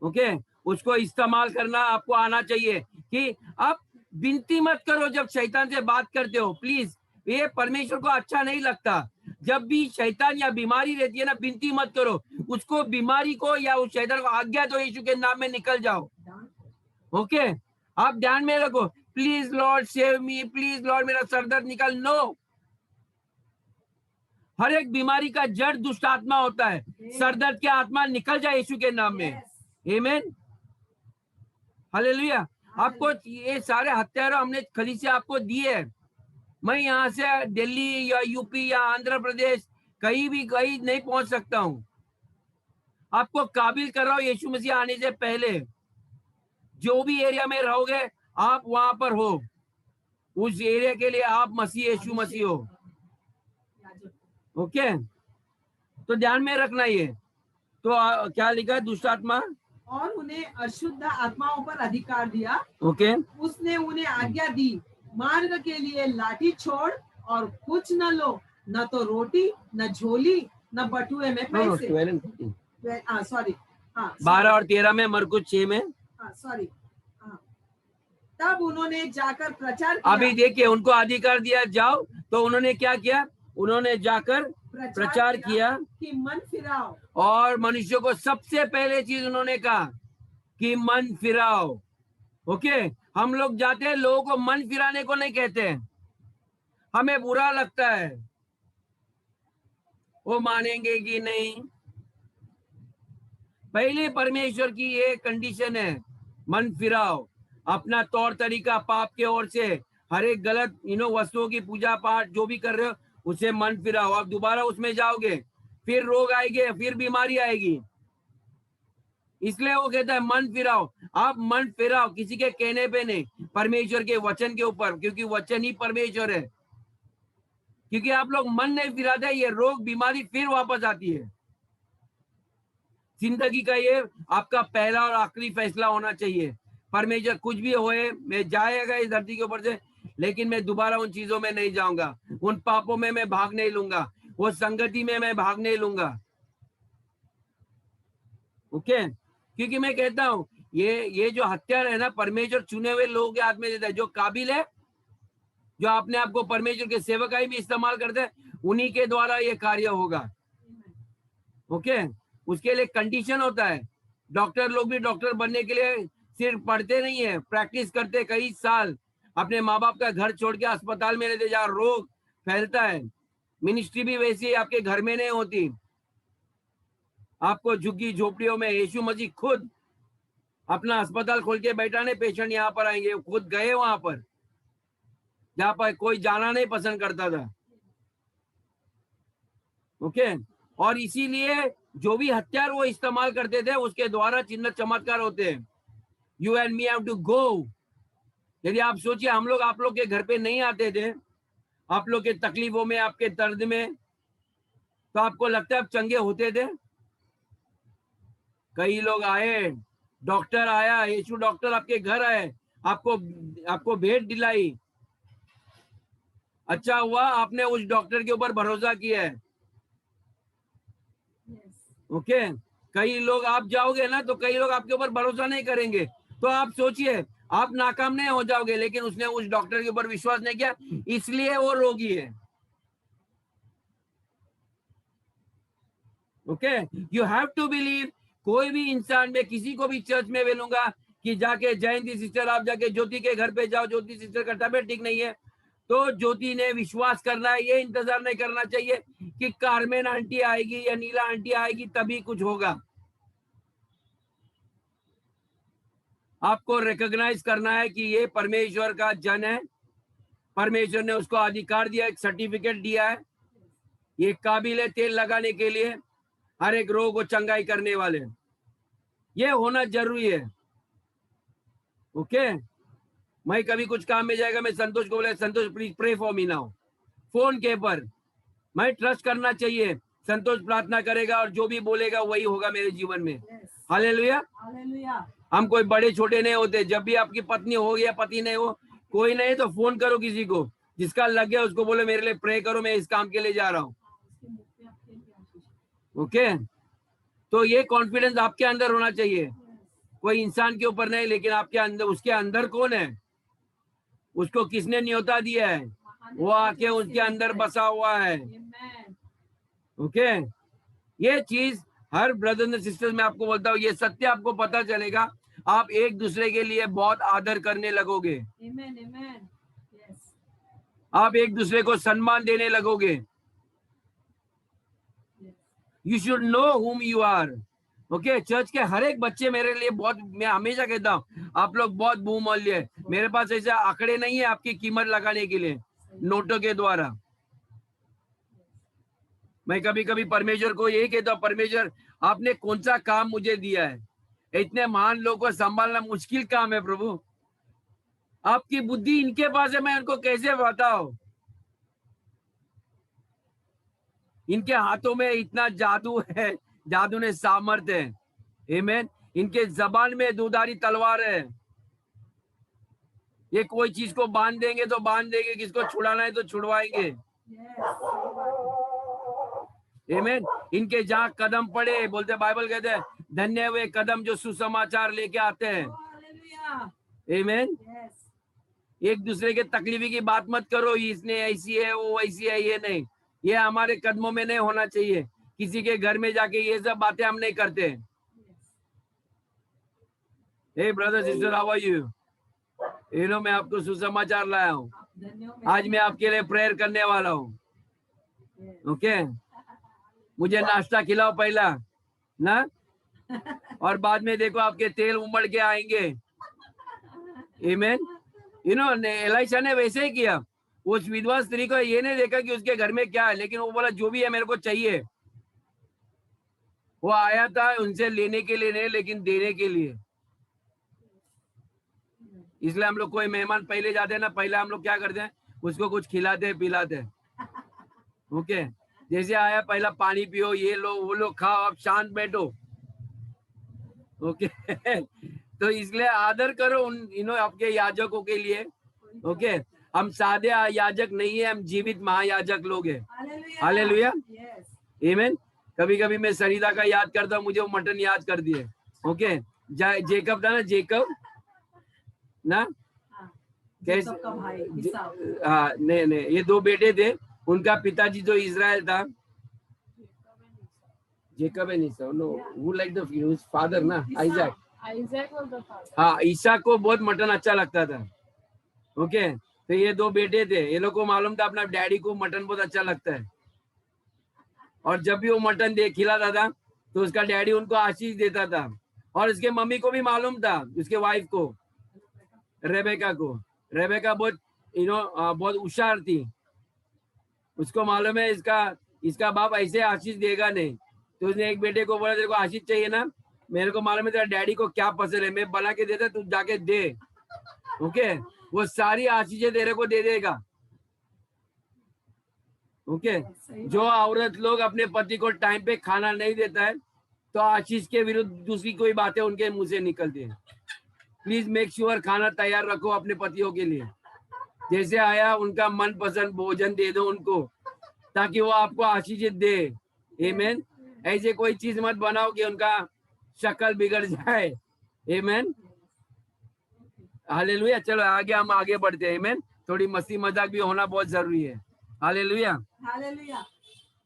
ओके, उसको इस्तेमाल करना आपको आना चाहिए। कि आप विनती मत करो जब शैतान से बात करते हो, प्लीज। ये परमेश्वर को अच्छा नहीं लगता। जब भी शैतान या बीमारी रहती है ना, विनती मत करो उसको, बीमारी को या उस शैतान को आज्ञा दो, यीशु के नाम में निकल जाओ। ओके, आप ध्यान में रखो, please Lord save me, please Lord मेरा सरदर्द निकल। नो, हर एक बीमारी का जड़ दुष्ट आत्मा होता है। सरदर्द के आत्मा निकल जाए यीशु के नाम में। आमीन, हालेलुया। आपको ये सारे हथियार हमने कलीसिया आपको दिए हैं। मैं यहाँ से दिल्ली या यूपी या आंध्र प्रदेश कहीं नहीं पहुंच सकता हूँ। आपको काबिल कर रहा हूँ यीशु मसीह आने से पहले। जो भी एरिया में रहोगे आप वहां पर हो, उस एरिया के लिए आप मसीह, यीशु मसीह हो। ओके, तो ध्यान में रखना ये। तो क्या लिखा है? दुष्ट आत्मा और उन्हें अशुद्ध आत्माओं पर अधिकार दिया। ओके, उसने उन्हें आज्ञा दी, मार्ग के लिए लाठी छोड़ और कुछ न लो, न तो रोटी, न झोली, न बटुए में पैसे। 12 और 13 में, मरकुस 6 में। सॉरी। तब उन्होंने जाकर प्रचार किया। अभी देखिए, उनको अधिकार दिया जाओ, तो उन्होंने क्या किया? उन्होंने जाकर प्रचार किया कि मन फिराओ। और मनुष्यों को सबसे पहले चीज उन्होंने कहा कि मन फिराओ। ओके, हम लोग जाते हैं, लोगों को मन फिराने को नहीं कहते हैं, हमें बुरा लगता है, वो मानेंगे कि नहीं। पहले परमेश्वर की ये कंडीशन है, मन फिराओ। अपना तौर तरीका पाप के ओर से, हर एक गलत वस्तुओं की पूजा पाठ जो भी कर रहे हो उसे मन फिराओ। आप दोबारा उसमें जाओगे, फिर रोग आएंगे, फिर बीमारी आएगी। इसलिए वो कहता है मन फिराओ। आप मन फिराओ, किसी के कहने पे नहीं, परमेश्वर के वचन के ऊपर, क्योंकि वचन ही परमेश्वर है। क्योंकि आप लोग मन नहीं फिराते, ये रोग बीमारी फिर वापस आती है। जिंदगी का ये आपका पहला और आखिरी फैसला होना चाहिए। परमेश्वर कुछ भी होए, मैं जाएगा इस धरती के ऊपर से, लेकिन मैं दोबारा उन चीजों में नहीं जाऊंगा, उन पापों में मैं भाग नहीं लूंगा, वो संगति में मैं भाग नहीं लूंगा। ओके, क्योंकि मैं कहता हूं ये जो हथियार है ना, परमेश्वर चुने हुए लोगों के हाथ में देता है, जो काबिल है, जो अपने आप को परमेश्वर के सेवकाई में इस्तेमाल करते हैं, उन्हीं के द्वारा ये कार्य होगा। ओके, उसके लिए कंडीशन होता है। डॉक्टर लोग भी डॉक्टर बनने के लिए सिर्फ पढ़ते नहीं है, प्रैक्टिस करते कई साल। अपने माँ बाप का घर छोड़ के अस्पताल में रहते, जहाँ रोग फैलता है। मिनिस्ट्री भी वैसी आपके घर में नहीं होती। आपको झुग्गी झोपड़ियों में यीशु मसीह खुद अपना अस्पताल खोल के बैठा नहीं, पेशेंट यहाँ पर आएंगे, खुद गए वहां पर जहाँ पर कोई जाना नहीं पसंद करता था। ओके, और इसीलिए जो भी हथियार वो इस्तेमाल करते थे, उसके द्वारा चिन्ह चमत्कार होते हैं। You and me have to go. यदि आप सोचिए, हम लोग आप लोग के घर पे नहीं आते थे, आप लोग के तकलीफों में, आपके दर्द में, तो आपको लगता है आप चंगे होते थे? कई लोग आए, डॉक्टर आया, यीशु डॉक्टर आपके घर आए, आपको भेंट दिलाई, अच्छा हुआ आपने उस डॉक्टर के ऊपर भरोसा किया है। ओके, कई लोग आप जाओगे ना, तो कई लोग आपके ऊपर भरोसा नहीं करेंगे, तो आप सोचिए आप नाकाम नहीं हो जाओगे। लेकिन उसने उस डॉक्टर के ऊपर विश्वास नहीं किया, इसलिए वो रोगी है। Okay, you have to believe. कोई भी इंसान, में किसी को भी चर्च में बोलूंगा कि जाके जयंती सिस्टर, आप जाके ज्योति के घर पे जाओ, ज्योति सिस्टर का तबियत ठीक नहीं है, तो ज्योति ने विश्वास करना है। ये इंतजार नहीं करना चाहिए कि कारमेन आंटी आएगी या नीला आंटी आएगी तभी कुछ होगा। आपको रिकॉग्नाइज करना है कि ये परमेश्वर का जन है, परमेश्वर ने उसको अधिकार दिया, एक सर्टिफिकेट दिया है, ये काबिल है तेल लगाने के लिए, हर एक रोग को चंगाई करने वाले। ये होना जरूरी है। ओके, मैं कभी कुछ काम में जाएगा, मैं संतोष को बोला, Santosh please pray for me now, phone के पर। मैं ट्रस्ट करना चाहिए, संतोष प्रार्थना करेगा और जो भी बोलेगा वही होगा मेरे जीवन में। हालेलुया। हालेलुया। हम कोई बड़े छोटे नहीं होते। जब भी आपकी पत्नी हो या पति नहीं हो, कोई नहीं तो फोन करो किसी को, जिसका लग गया उसको बोलो मेरे लिए प्रे करो, मैं इस काम के लिए जा रहा हूँ। ओके, तो ये कॉन्फिडेंस आपके अंदर होना चाहिए, कोई इंसान के ऊपर नहीं, लेकिन आपके अंदर, उसके अंदर कौन है, उसको किसने न्योता दिया है, वो आके उसके अंदर बसा हुआ है। ओके, ये चीज हर ब्रदर एंड सिस्टर्स में आपको बोलता हूँ, ये सत्य आपको पता चलेगा, आप एक दूसरे के लिए बहुत आदर करने लगोगे। आप एक दूसरे को सम्मान देने लगोगे। You should know whom you are. Okay, church के हर एक बच्चे मेरे लिए बहुत, मैं हमेशा कहता हूँ आप लोग बहुत बहुमूल्य है। मेरे पास ऐसे आंकड़े नहीं है आपकी कीमत लगाने के लिए नोटों के द्वारा। मैं कभी कभी परमेश्वर को यही कहता हूँ, परमेश्वर आपने कौन सा काम मुझे दिया है, इतने महान लोगों को संभालना मुश्किल काम है प्रभु, आपकी बुद्धि इनके पास है, मैं उनको कैसे बताऊं। इनके हाथों में इतना जादू है, जादू ने सामर्थ्य है। आमीन। इनके जबान में दुधारी तलवार है। ये कोई चीज को बांध देंगे तो बांध देंगे, किसको छुड़ाना है तो छुड़वाएंगे। आमीन। इनके जहां कदम पड़े, बोलते बाइबल कहते हैं धन्य हुए कदम जो सुसमाचार लेके आते हैं। आमीन। एक दूसरे के तकलीफी की बात मत करो, इसने ऐसी है वो ऐसी है, ये नहीं, ये हमारे कदमों में नहीं होना चाहिए। किसी के घर में जाके ये सब बातें हम नहीं करते। Hey brother sister, how are you? मैं आपको सुसमाचार लाया हूँ। आज मैं आपके लिए प्रेयर करने वाला हूँ। ओके, मुझे नाश्ता खिलाओ पहला ना, और बाद में देखो आपके तेल उमड़ के आएंगे। आमीन। एलाइशा ने वैसे ही किया। उस विधवा स्त्री को ये नहीं देखा कि उसके घर में क्या है, लेकिन वो बोला जो भी है मेरे को चाहिए। वो आया था उनसे लेने के लिए नहीं, लेकिन देने के लिए। इसलिए हम लोग कोई मेहमान पहले जाते हैं ना, पहले हम लोग क्या करते हैं, उसको कुछ खिलाते पिलाते। ओके, जैसे आया पहला पानी पियो, ये लो वो लो, खाओ, आप शांत बैठो। ओके तो इसलिए आदर करो उन आपके याजकों के लिए। ओके, हम सादे याजक नहीं है, हम जीवित महायाजक लोग हैं। हालेलुया। आमीन। कभी कभी मैं सरीदा का याद करता हूँ, मुझे वो मटन याद कर दिए। ओके, जेकब था ना, जेकब ना, कैसे, हाँ नहीं, ये दो बेटे थे, उनका पिताजी जो इजराइल था, Jacob and Isa, know who like the father ना, आइजैक वाज द फादर। हाँ, ईसा को बहुत मटन अच्छा लगता था। ओके, तो ये दो बेटे थे, ये लोग को मालूम था अपना डैडी को मटन बहुत अच्छा लगता है, और जब भी वो मटन खिलाता था तो उसका डैडी उनको आशीष देता था। और उसके मम्मी को भी मालूम था, उसके वाइफ को, रेबेका को। रेबेका बहुत बहुत होशियार थी, उसको मालूम है इसका बाप ऐसे आशीष देगा नहीं। तो उसने एक बेटे को बोला तेरे को आशीष चाहिए ना, मेरे को मालूम है तेरा डैडी को क्या पसंद है, मैं बना के देता, तू जाके दे। ओके, वो सारी आशीषें तेरे को दे देगा। ओके, जो औरत लोग अपने पति को टाइम पे खाना नहीं देता है, तो आशीष के विरुद्ध दूसरी कोई बातें उनके मुंह से निकलती है। प्लीज मेक श्योर खाना तैयार रखो अपने पतियों के लिए, जैसे आया उनका मनपसंद भोजन दे दो उनको, ताकि वो आपको आशीष दे। आमीन। ऐसे कोई चीज मत बनाओ कि उनका शक्ल बिगड़ जाए। आमीन। हालेलुया। चलो हम आगे बढ़ते हैं। आमीन। थोड़ी मस्ती मजाक भी होना बहुत जरूरी है। हालेलुया। हालेलुया।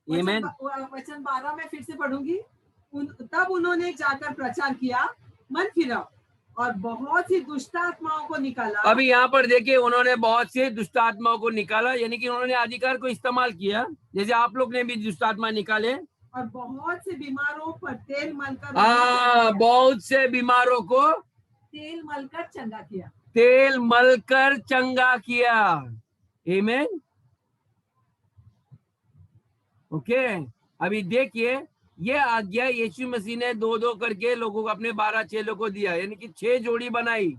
आमीन। वचन 12 में फिर से पढ़ूंगी। तब उन्होंने जाकर प्रचार किया, मन फिराओ, और बहुत सी दुष्ट आत्माओं को निकाला। अभी यहाँ पर देखिए, उन्होंने बहुत से दुष्ट आत्माओं को निकाला, यानी कि उन्होंने अधिकार को इस्तेमाल किया, जैसे आप लोग ने भी दुष्ट आत्मा निकाले। और बहुत से बीमारों पर तेल मलकर, बहुत से बीमारों को तेल मलकर चंगा किया। तेल मलकर चंगा किया। आमीन। ओके, अभी देखिए, ये आज्ञा यीशु मसीह ने 2-2 करके लोगों को, अपने 12 चेलों को दिया, यानी कि 6 जोड़ी बनाई।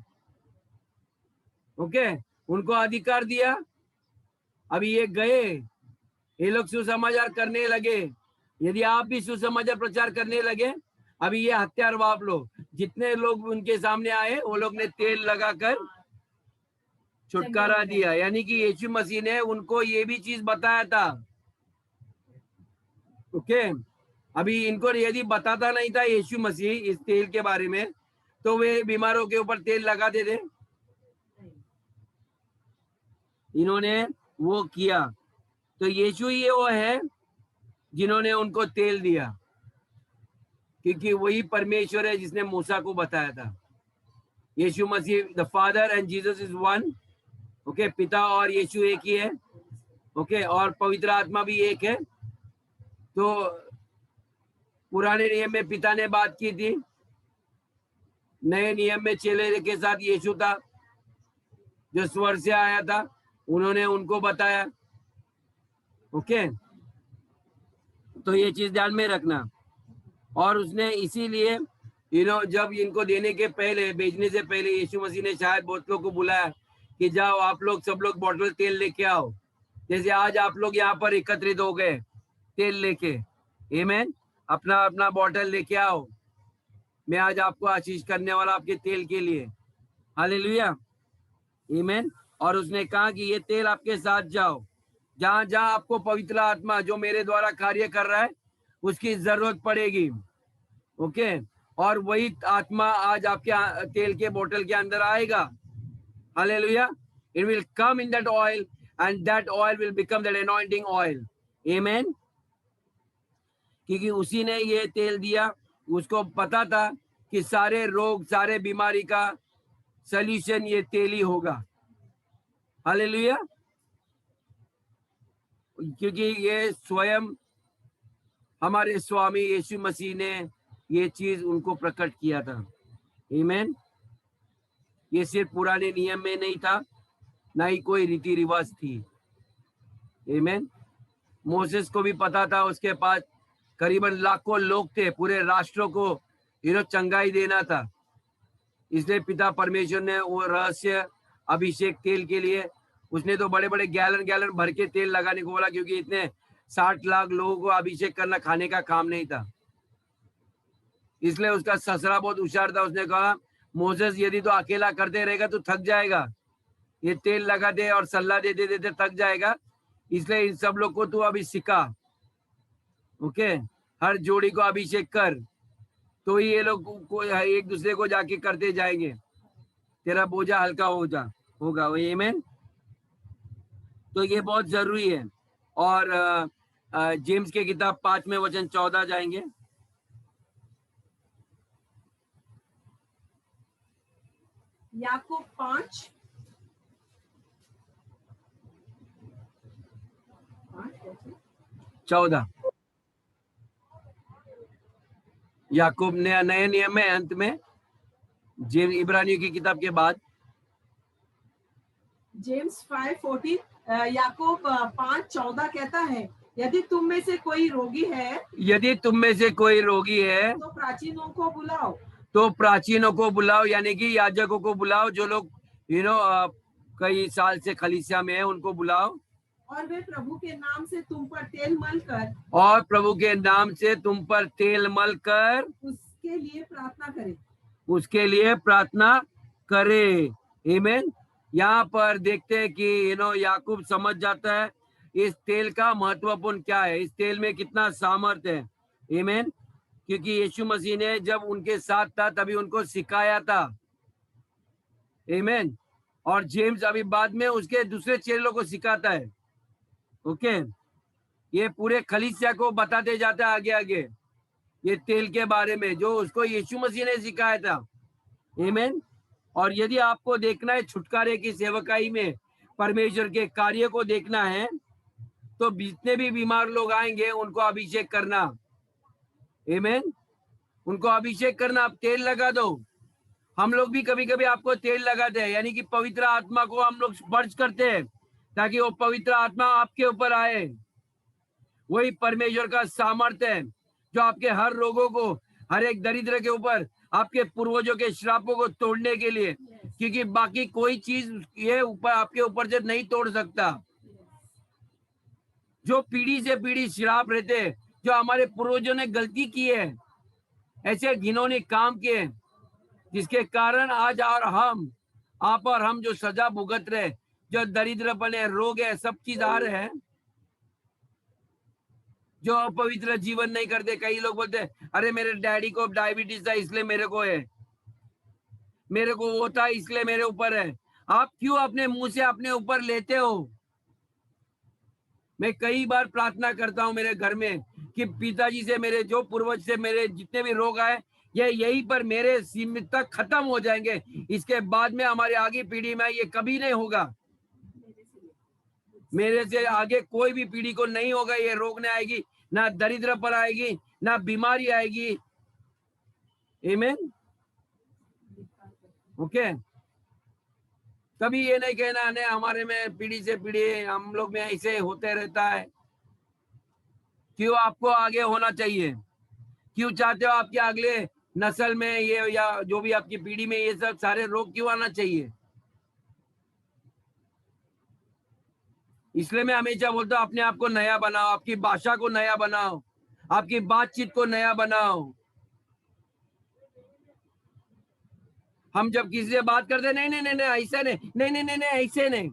ओके, उनको अधिकार दिया। अभी ये गए, ये लोग सुसमाचार करने लगे। यदि आप भी सुसमाचार प्रचार करने लगे, अभी ये हत्यार बाप लोग जितने लोग उनके सामने आए, वो लोग ने तेल लगाकर छुटकारा दिया। यानी कि यीशु मसीह ने उनको ये भी चीज बताया था। ओके, अभी इनको यदि बताता नहीं था यीशु मसीह इस तेल के बारे में, तो वे बीमारों के ऊपर तेल लगाते थे? इन्होंने वो किया। तो यीशु ही वो है जिन्होंने उनको तेल दिया, क्योंकि वही परमेश्वर है जिसने मूसा को बताया था। यीशु मसीह, the father and Jesus is one. Okay, पिता और यीशु एक ही है। ओके, और पवित्र आत्मा भी एक है। तो पुराने नियम में पिता ने बात की थी, नए नियम में चेले के साथ यीशु था जो स्वर से आया था, उन्होंने उनको बताया। ओके, तो ये चीज ध्यान में रखना। और उसने इसीलिए जब इनको देने के पहले, भेजने से पहले, यीशु मसीह ने शायद बहुत लोग को बुलाया कि जाओ आप लोग सब लोग बॉटल तेल लेके आओ। जैसे आज आप लोग यहाँ पर एकत्रित हो गए तेल लेके, आमीन, अपना अपना बॉटल लेके आओ, मैं आज आपको आशीष करने वाला आपके तेल के लिए। हालेलुया, आमीन। और उसने कहा कि ये तेल आपके साथ जाओ, जहां जहां आपको पवित्र आत्मा जो मेरे द्वारा कार्य कर रहा है उसकी जरूरत पड़ेगी। ओके, और वही आत्मा आज आपके तेल के बोतल के अंदर आएगा। Hallelujah, it will come in that oil and that oil will become that anointing oil. आमीन। क्योंकि उसी ने ये तेल दिया, उसको पता था कि सारे रोग, सारे बीमारी का सॉल्यूशन ये तेल ही होगा। हालेलुया, क्योंकि ये स्वयं हमारे स्वामी यीशु मसीह ने ये चीज उनको प्रकट किया था। आमीन। ये सिर्फ पुराने नियम में नहीं था, ना ही कोई रीति रिवाज थी। आमीन। मोसेस को भी पता था, उसके पास करीबन लाखों लोग थे, पूरे राष्ट्रों को चंगाई देना था। इसलिए पिता परमेश्वर ने वो रहस्य अभिषेक तेल के लिए, उसने तो बड़े बड़े गैलन गैलन भर के तेल लगाने को बोला, क्योंकि इतने 60 लाख लोगों को अभिषेक करना खाने का काम नहीं था। इसलिए उसका ससुरा बहुत होशियार था, उसने कहा मोसेस यदि तो अकेला करते रहेगा तो थक जाएगा, ये तेल लगा दे और सलाह देते देते थक जाएगा, इसलिए इन सब लोग को तू अभी सिखा। ओके, हर जोड़ी को अभिषेक कर, तो ही ये लोग एक दूसरे को जाके करते जाएंगे, तेरा बोझा हल्का होगा। आमीन। तो ये बहुत जरूरी है। और जेम्स के किताब 5:14 जाएंगे। याकूब 5 14। याकूब ने नए नियम में अंत में, जेम्स इब्रानियों की किताब के बाद, जेम्स 5:14, याकूब 5:14 कहता है, यदि तुम में से कोई रोगी है, तो प्राचीनों को बुलाओ, यानी कि याजकों को बुलाओ, जो लोग कई साल से खलीसिया में है, उनको बुलाओ, और वे प्रभु के नाम से तुम पर तेल मल कर उसके लिए प्रार्थना करे। आमीन। यहाँ पर देखते हैं कि याकूब समझ जाता है इस तेल का महत्वपूर्ण क्या है, इस तेल में कितना सामर्थ्य है। आमीन। क्योंकि यीशु मसीह ने जब उनके साथ था तभी उनको सिखाया था। आमीन। और जेम्स अभी बाद में उसके दूसरे चेलों को सिखाता है। ओके, ये पूरे खलीसिया को बताते जाता है आगे आगे ये तेल के बारे में, जो उसको यीशु मसीह ने सिखाया था। आमीन। और यदि आपको देखना है छुटकारे की सेवकाई में परमेश्वर के कार्य को देखना है, तो जितने भी बीमार लोग आएंगे उनको अभिषेक करना। आमीन। उनको अभिषेक करना, आप तेल लगा दो। हम लोग भी कभी कभी आपको तेल लगाते हैं, यानी कि पवित्र आत्मा को हम लोग स्पर्श करते हैं ताकि वो पवित्र आत्मा आपके ऊपर आए। वही परमेश्वर का सामर्थ्य है जो आपके हर रोगों को, हर एक दरिद्र के ऊपर, आपके पूर्वजों के श्रापों को तोड़ने के लिए क्योंकि बाकी कोई चीज ये ऊपर आपके ऊपर से नहीं तोड़ सकता। जो पीढ़ी से पीढ़ी श्राप रहते, जो हमारे पूर्वजों ने गलती की है, ऐसे घिनौने काम किए, जिसके कारण आज और हम, आप और हम जो सजा भुगत रहे, जो दरिद्रपन है, रोग है, सब चीज आ रहे हैं, जो अपवित्र जीवन नहीं करते। कई लोग बोलते अरे मेरे डैडी को डायबिटीज था इसलिए मेरे को है, मेरे को वो था इसलिए मेरे ऊपर है। आप क्यों अपने मुंह से अपने ऊपर लेते हो? मैं कई बार प्रार्थना करता हूं मेरे घर में कि पिताजी से, मेरे जो पूर्वज से मेरे जितने भी रोग आए, ये यही पर मेरे सीमित तक खत्म हो जाएंगे। इसके बाद में हमारी आगे पीढ़ी में ये कभी नहीं होगा। मेरे से आगे कोई भी पीढ़ी को नहीं होगा, ये रोग नहीं आएगी, ना दरिद्र पर आएगी, ना बीमारी आएगी। आमीन। ओके, कभी ये नहीं कहना नहीं हमारे में पीढ़ी से पीढ़ी हम लोग में ऐसे होते रहता है। क्यों आपको आगे होना चाहिए? क्यों चाहते हो आपके अगले नस्ल में ये, या जो भी आपकी पीढ़ी में ये सब सारे रोग क्यों आना चाहिए? इसलिए मैं हमेशा बोलता हूँ अपने आप को नया बनाओ, आपकी भाषा को नया बनाओ, आपकी बातचीत को नया बनाओ। हम जब किसी से बात करते नहीं नहीं नहीं नहीं ऐसा नहीं, नहीं नहीं नहीं नहीं ऐसे नहीं,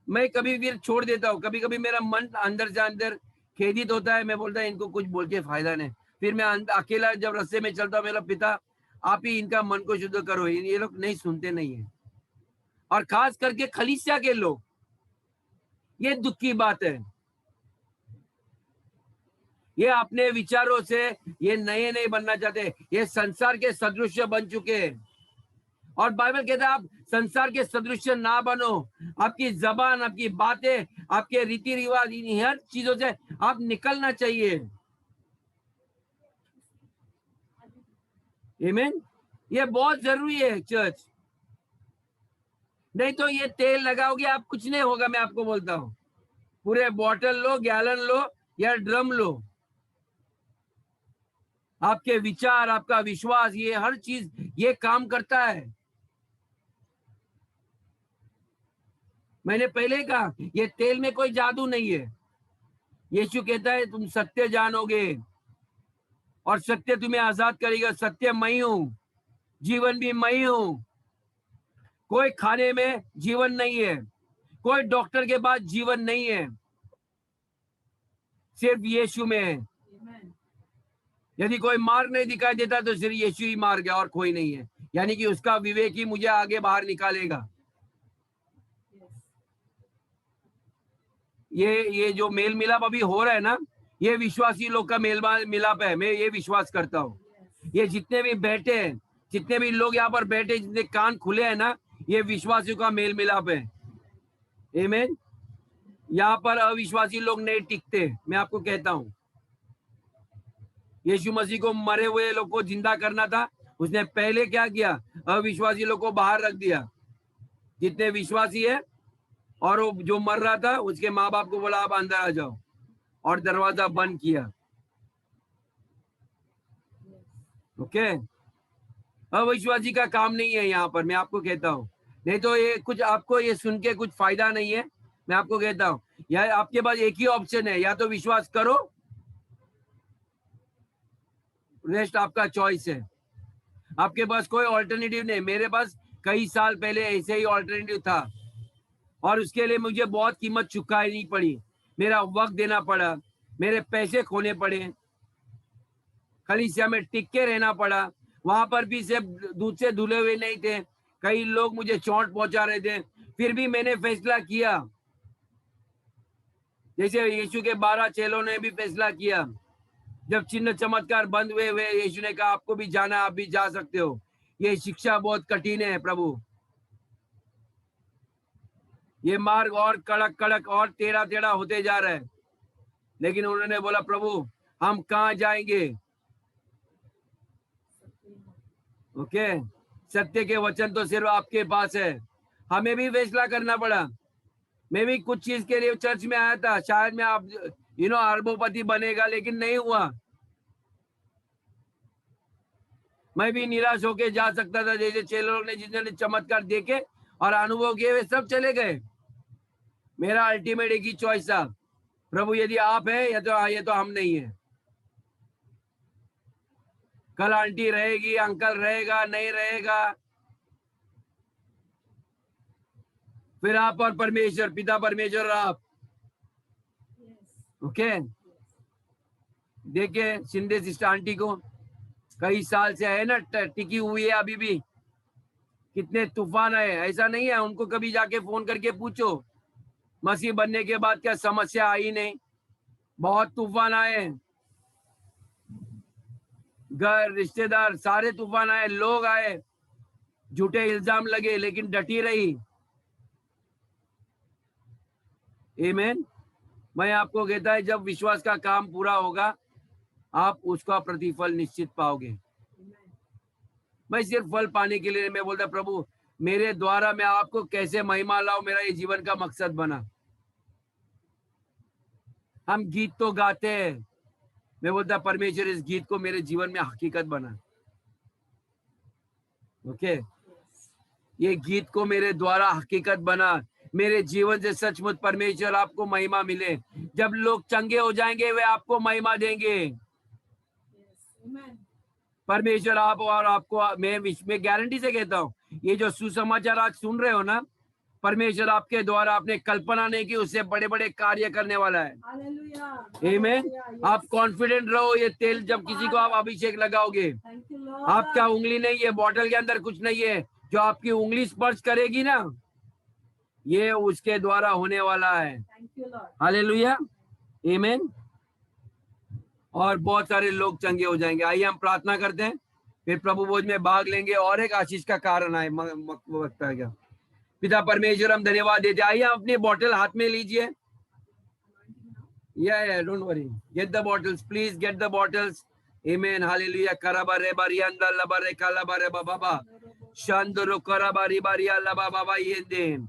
मैं कभी फिर छोड़ देता हूँ। कभी कभी मेरा मन अंदर से अंदर खेदित होता है, मैं बोलता है इनको कुछ बोल के फायदा नहीं। फिर मैं अकेला जब रास्ते में चलता हूँ, मेरा पिता आप ही इनका मन को शुद्ध करो, ये लोग नहीं सुनते नहीं है। और खास करके खलीसिया के लोग, ये दुख की बात है, ये अपने विचारों से ये नए नहीं बनना चाहते, ये संसार के सदृश बन चुके हैं। और बाइबल कहता है आप संसार के सदृश ना बनो। आपकी जबान, आपकी बातें, आपके रीति रिवाज, इन हर चीजों से आप निकलना चाहिए। आमीन। ये बहुत जरूरी है चर्च, नहीं तो ये तेल लगाओगे आप कुछ नहीं होगा। मैं आपको बोलता हूँ, पूरे बॉटल लो, गैलन लो या ड्रम लो, आपके विचार, आपका विश्वास, ये हर चीज ये काम करता है। मैंने पहले कहा ये तेल में कोई जादू नहीं है। यीशु कहता है तुम सत्य जानोगे और सत्य तुम्हें आजाद करेगा। सत्य मैं ही हूं, जीवन भी मैं ही हूं। कोई खाने में जीवन नहीं है, कोई डॉक्टर के पास जीवन नहीं है, सिर्फ यीशु में है। यदि कोई मार्ग नहीं दिखाई देता तो सिर्फ यीशु ही मार्ग है और कोई नहीं है। यानी कि उसका विवेक ही मुझे आगे बाहर निकालेगा। ये जो मेल मिलाप अभी हो रहा है ना, ये विश्वासी लोग का मेल मिलाप है। मैं ये विश्वास करता हूँ, ये जितने भी बैठे हैं, जितने भी लोग यहाँ पर बैठे, जितने कान खुले हैं ना, ये विश्वासियों का मेल मिलाप है। आमीन। यहाँ पर अविश्वासी लोग नहीं टिकते, मैं आपको कहता हूँ। यीशु मसीह को मरे हुए लोग को जिंदा करना था, उसने पहले क्या किया? अविश्वासी लोग को बाहर रख दिया। जितने विश्वासी है, और वो जो मर रहा था उसके माँ बाप को बोला आप अंदर आ जाओ, और दरवाजा बंद किया। ओके, अविश्वासी का काम नहीं है यहाँ पर, मैं आपको कहता हूँ। नहीं तो ये कुछ आपको ये सुन के कुछ फायदा नहीं है। मैं आपको कहता हूँ, या आपके पास एक ही ऑप्शन है, या तो विश्वास करो, रेस्ट आपका चॉइस है। आपके पास कोई ऑल्टरनेटिव नहीं। मेरे पास कई साल पहले ऐसे ही ऑल्टरनेटिव था, और उसके लिए मुझे बहुत कीमत चुकानी पड़ी, मेरा वक्त देना पड़ा, मेरे पैसे खोने पड़े, खलीसिया में टिक के रहना पड़ा। वहां पर भी सिर्फ दूध से धुले हुए नहीं थे, कई लोग मुझे चोट पहुंचा रहे थे। फिर भी मैंने फैसला किया, जैसे यीशु के 12 चेलों ने भी फैसला किया। जब चिन्ह चमत्कार बंद हुए यीशु ने कहा आपको भी जाना, आप भी जा सकते हो। ये शिक्षा बहुत कठिन है प्रभु, ये मार्ग और कड़क कड़क और टेढ़ा टेढ़ा होते जा रहा है। लेकिन उन्होंने बोला प्रभु हम कहाँ जाएंगे? ओके, सत्य के वचन तो सिर्फ आपके पास है। हमें भी फैसला करना पड़ा। मैं भी कुछ चीज के लिए चर्च में आया था, शायद मैं आप अरबोपति बनेगा, लेकिन नहीं हुआ। मैं भी निराश होके जा सकता था, जैसे 6 लोग ने जिन्होंने चमत्कार देखे और अनुभव किए वे सब चले गए। मेरा अल्टीमेट एक ही चॉइस था, प्रभु यदि आप है ये तो हम नहीं है। कल आंटी रहेगी, अंकल रहेगा, नहीं रहेगा, फिर आप और परमेश्वर, पिता परमेश्वर और आप। ओके देखिए शिंदे सिस्टर आंटी को कई साल से है ना, टिकी हुई है अभी भी। कितने तूफान आए, ऐसा नहीं है। उनको कभी जाके फोन करके पूछो मसीह बनने के बाद क्या समस्या आई नहीं। बहुत तूफान आए, घर रिश्तेदार सारे तूफान आए, लोग आए, झूठे इल्जाम लगे, लेकिन डटी रही। आमीन। मैं आपको कहता है जब विश्वास का काम पूरा होगा आप उसका प्रतिफल निश्चित पाओगे। मैं सिर्फ फल पाने के लिए मैं बोलता प्रभु मेरे द्वारा मैं आपको कैसे महिमा लाऊं, मेरा ये जीवन का मकसद बना। हम गीत तो गाते हैं, मैं बोलता परमेश्वर इस गीत को मेरे जीवन में हकीकत बना। ओके ये गीत को मेरे द्वारा हकीकत बना, मेरे जीवन से सचमुच परमेश्वर आपको महिमा मिले। जब लोग चंगे हो जाएंगे वे आपको महिमा देंगे। परमेश्वर आप और आपको मैं गारंटी से कहता हूँ, ये जो सुसमाचार आज सुन रहे हो ना, परमेश्वर आपके द्वारा आपने कल्पना नहीं की उससे बड़े बड़े कार्य करने वाला है। आमीन। आप कॉन्फिडेंट रहो। ये तेल जब किसी को आप अभिषेक लगाओगे, आपका उंगली नहीं, ये बॉटल के अंदर कुछ नहीं है, जो आपकी उंगली स्पर्श करेगी ना ये उसके द्वारा होने वाला है। हालेलुया आमीन। और बहुत सारे लोग चंगे हो जाएंगे। आइए हम प्रार्थना करते हैं, फिर प्रभु भोज में भाग लेंगे और एक आशीष का कारण आए वक्त आ गया। पिता परमेश्वर हम धन्यवाद देते। आइए हम अपनी बोतल हाथ में लीजिए। Yeah, don't worry. Get the bottles, please get the bottles. Amen. Hallelujah. Karabare barianda labare kalabare baba. Shandoro karabari baria laba baba yende.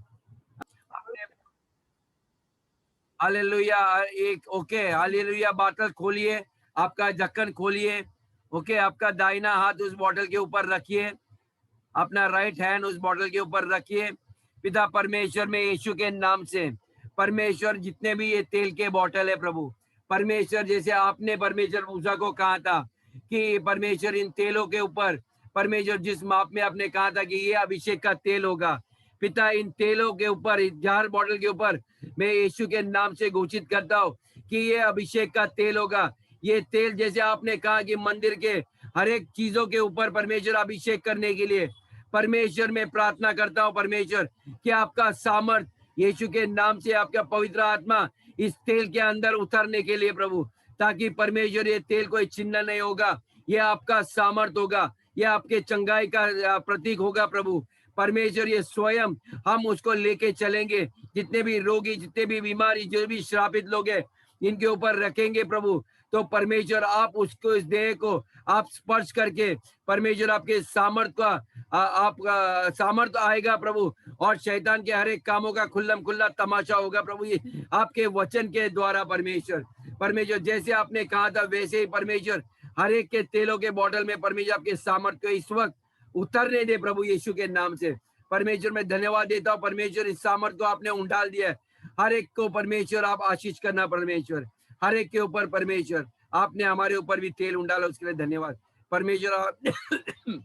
Hallelujah. एक ओके हालेलुया। बोतल खोलिए, आपका ढक्कन खोलिए। ओके आपका दाहिना हाथ उस बोतल के ऊपर रखिए, अपना राइट हैंड उस बोतल के ऊपर रखिए। पिता परमेश्वर में यीशु के नाम से परमेश्वर जितने भी ये तेल के बोतल है प्रभु परमेश्वर, जैसे आपने परमेश्वर मूसा को कहा था कि परमेश्वर इन तेलों के ऊपर परमेश्वर जिस माप में आपने कहा था कि ये अभिषेक का तेल होगा, पिता इन तेलों के ऊपर, इस जार बोतल के ऊपर मैं यीशु के नाम से घोषित करता हूँ कि ये अभिषेक का तेल होगा। ये तेल जैसे आपने कहा कि मंदिर के हर एक चीजों के ऊपर परमेश्वर अभिषेक करने के लिए परमेश्वर मैं प्रार्थना करता हूँ परमेश्वर कि आपका सामर्थ यीशु के नाम से, आपका पवित्र आत्मा इस तेल के अंदर उतरने के लिए प्रभु, ताकि परमेश्वर ये तेल कोई चिन्ह नहीं होगा, ये आपका सामर्थ होगा, ये आपके चंगाई का प्रतीक होगा प्रभु परमेश्वर। ये स्वयं हम उसको लेके चलेंगे, जितने भी रोगी, जितने भी बीमारी, जो भी श्रापित लोग हैं इनके ऊपर रखेंगे प्रभु, तो परमेश्वर आप उसको, इस देह को आप स्पर्श करके परमेश्वर आपके सामर्थ का आपका सामर्थ आएगा प्रभु, और शैतान के हर एक कामों का खुल्लम खुल्ला तमाशा होगा प्रभु ये आपके वचन के द्वारा। परमेश्वर जैसे आपने कहा था वैसे ही परमेश्वर हर एक के तेलों के बोतल में परमेश्वर आपके सामर्थ को इस वक्त उतरने दे प्रभु यीशु के नाम से। परमेश्वर मैं धन्यवाद देता हूँ परमेश्वर, इस सामर्थ को आपने उंडाल दिया है, हर एक को परमेश्वर आप आशीष करना परमेश्वर, हर एक के ऊपर परमेश्वर आपने हमारे ऊपर भी तेल उंडाला, उसके लिए धन्यवाद परमेश्वर।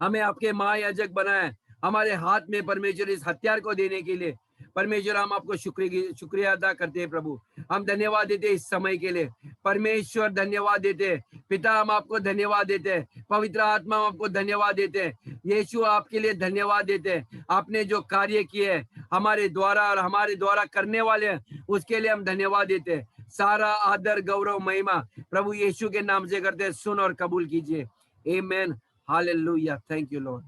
हमें आपके महायाजक बनाए, हमारे हाथ में परमेश्वर इस हथियार को देने के लिए परमेश्वर हम आपको शुक्रिया अदा करते हैं प्रभु। हम धन्यवाद देते हैं इस समय के लिए परमेश्वर, धन्यवाद देते हैं पिता, हम आपको धन्यवाद देते हैं पवित्र आत्मा, हम आपको धन्यवाद देते हैं यीशु, आपके लिए धन्यवाद देते हैं। आपने जो कार्य किए हैं हमारे द्वारा और हमारे द्वारा करने वाले हैं उसके लिए हम धन्यवाद देते हैं। सारा आदर गौरव महिमा प्रभु यीशु के नाम से करते हैं, सुन और कबूल कीजिए। आमीन। हालेलुया। Thank you Lord.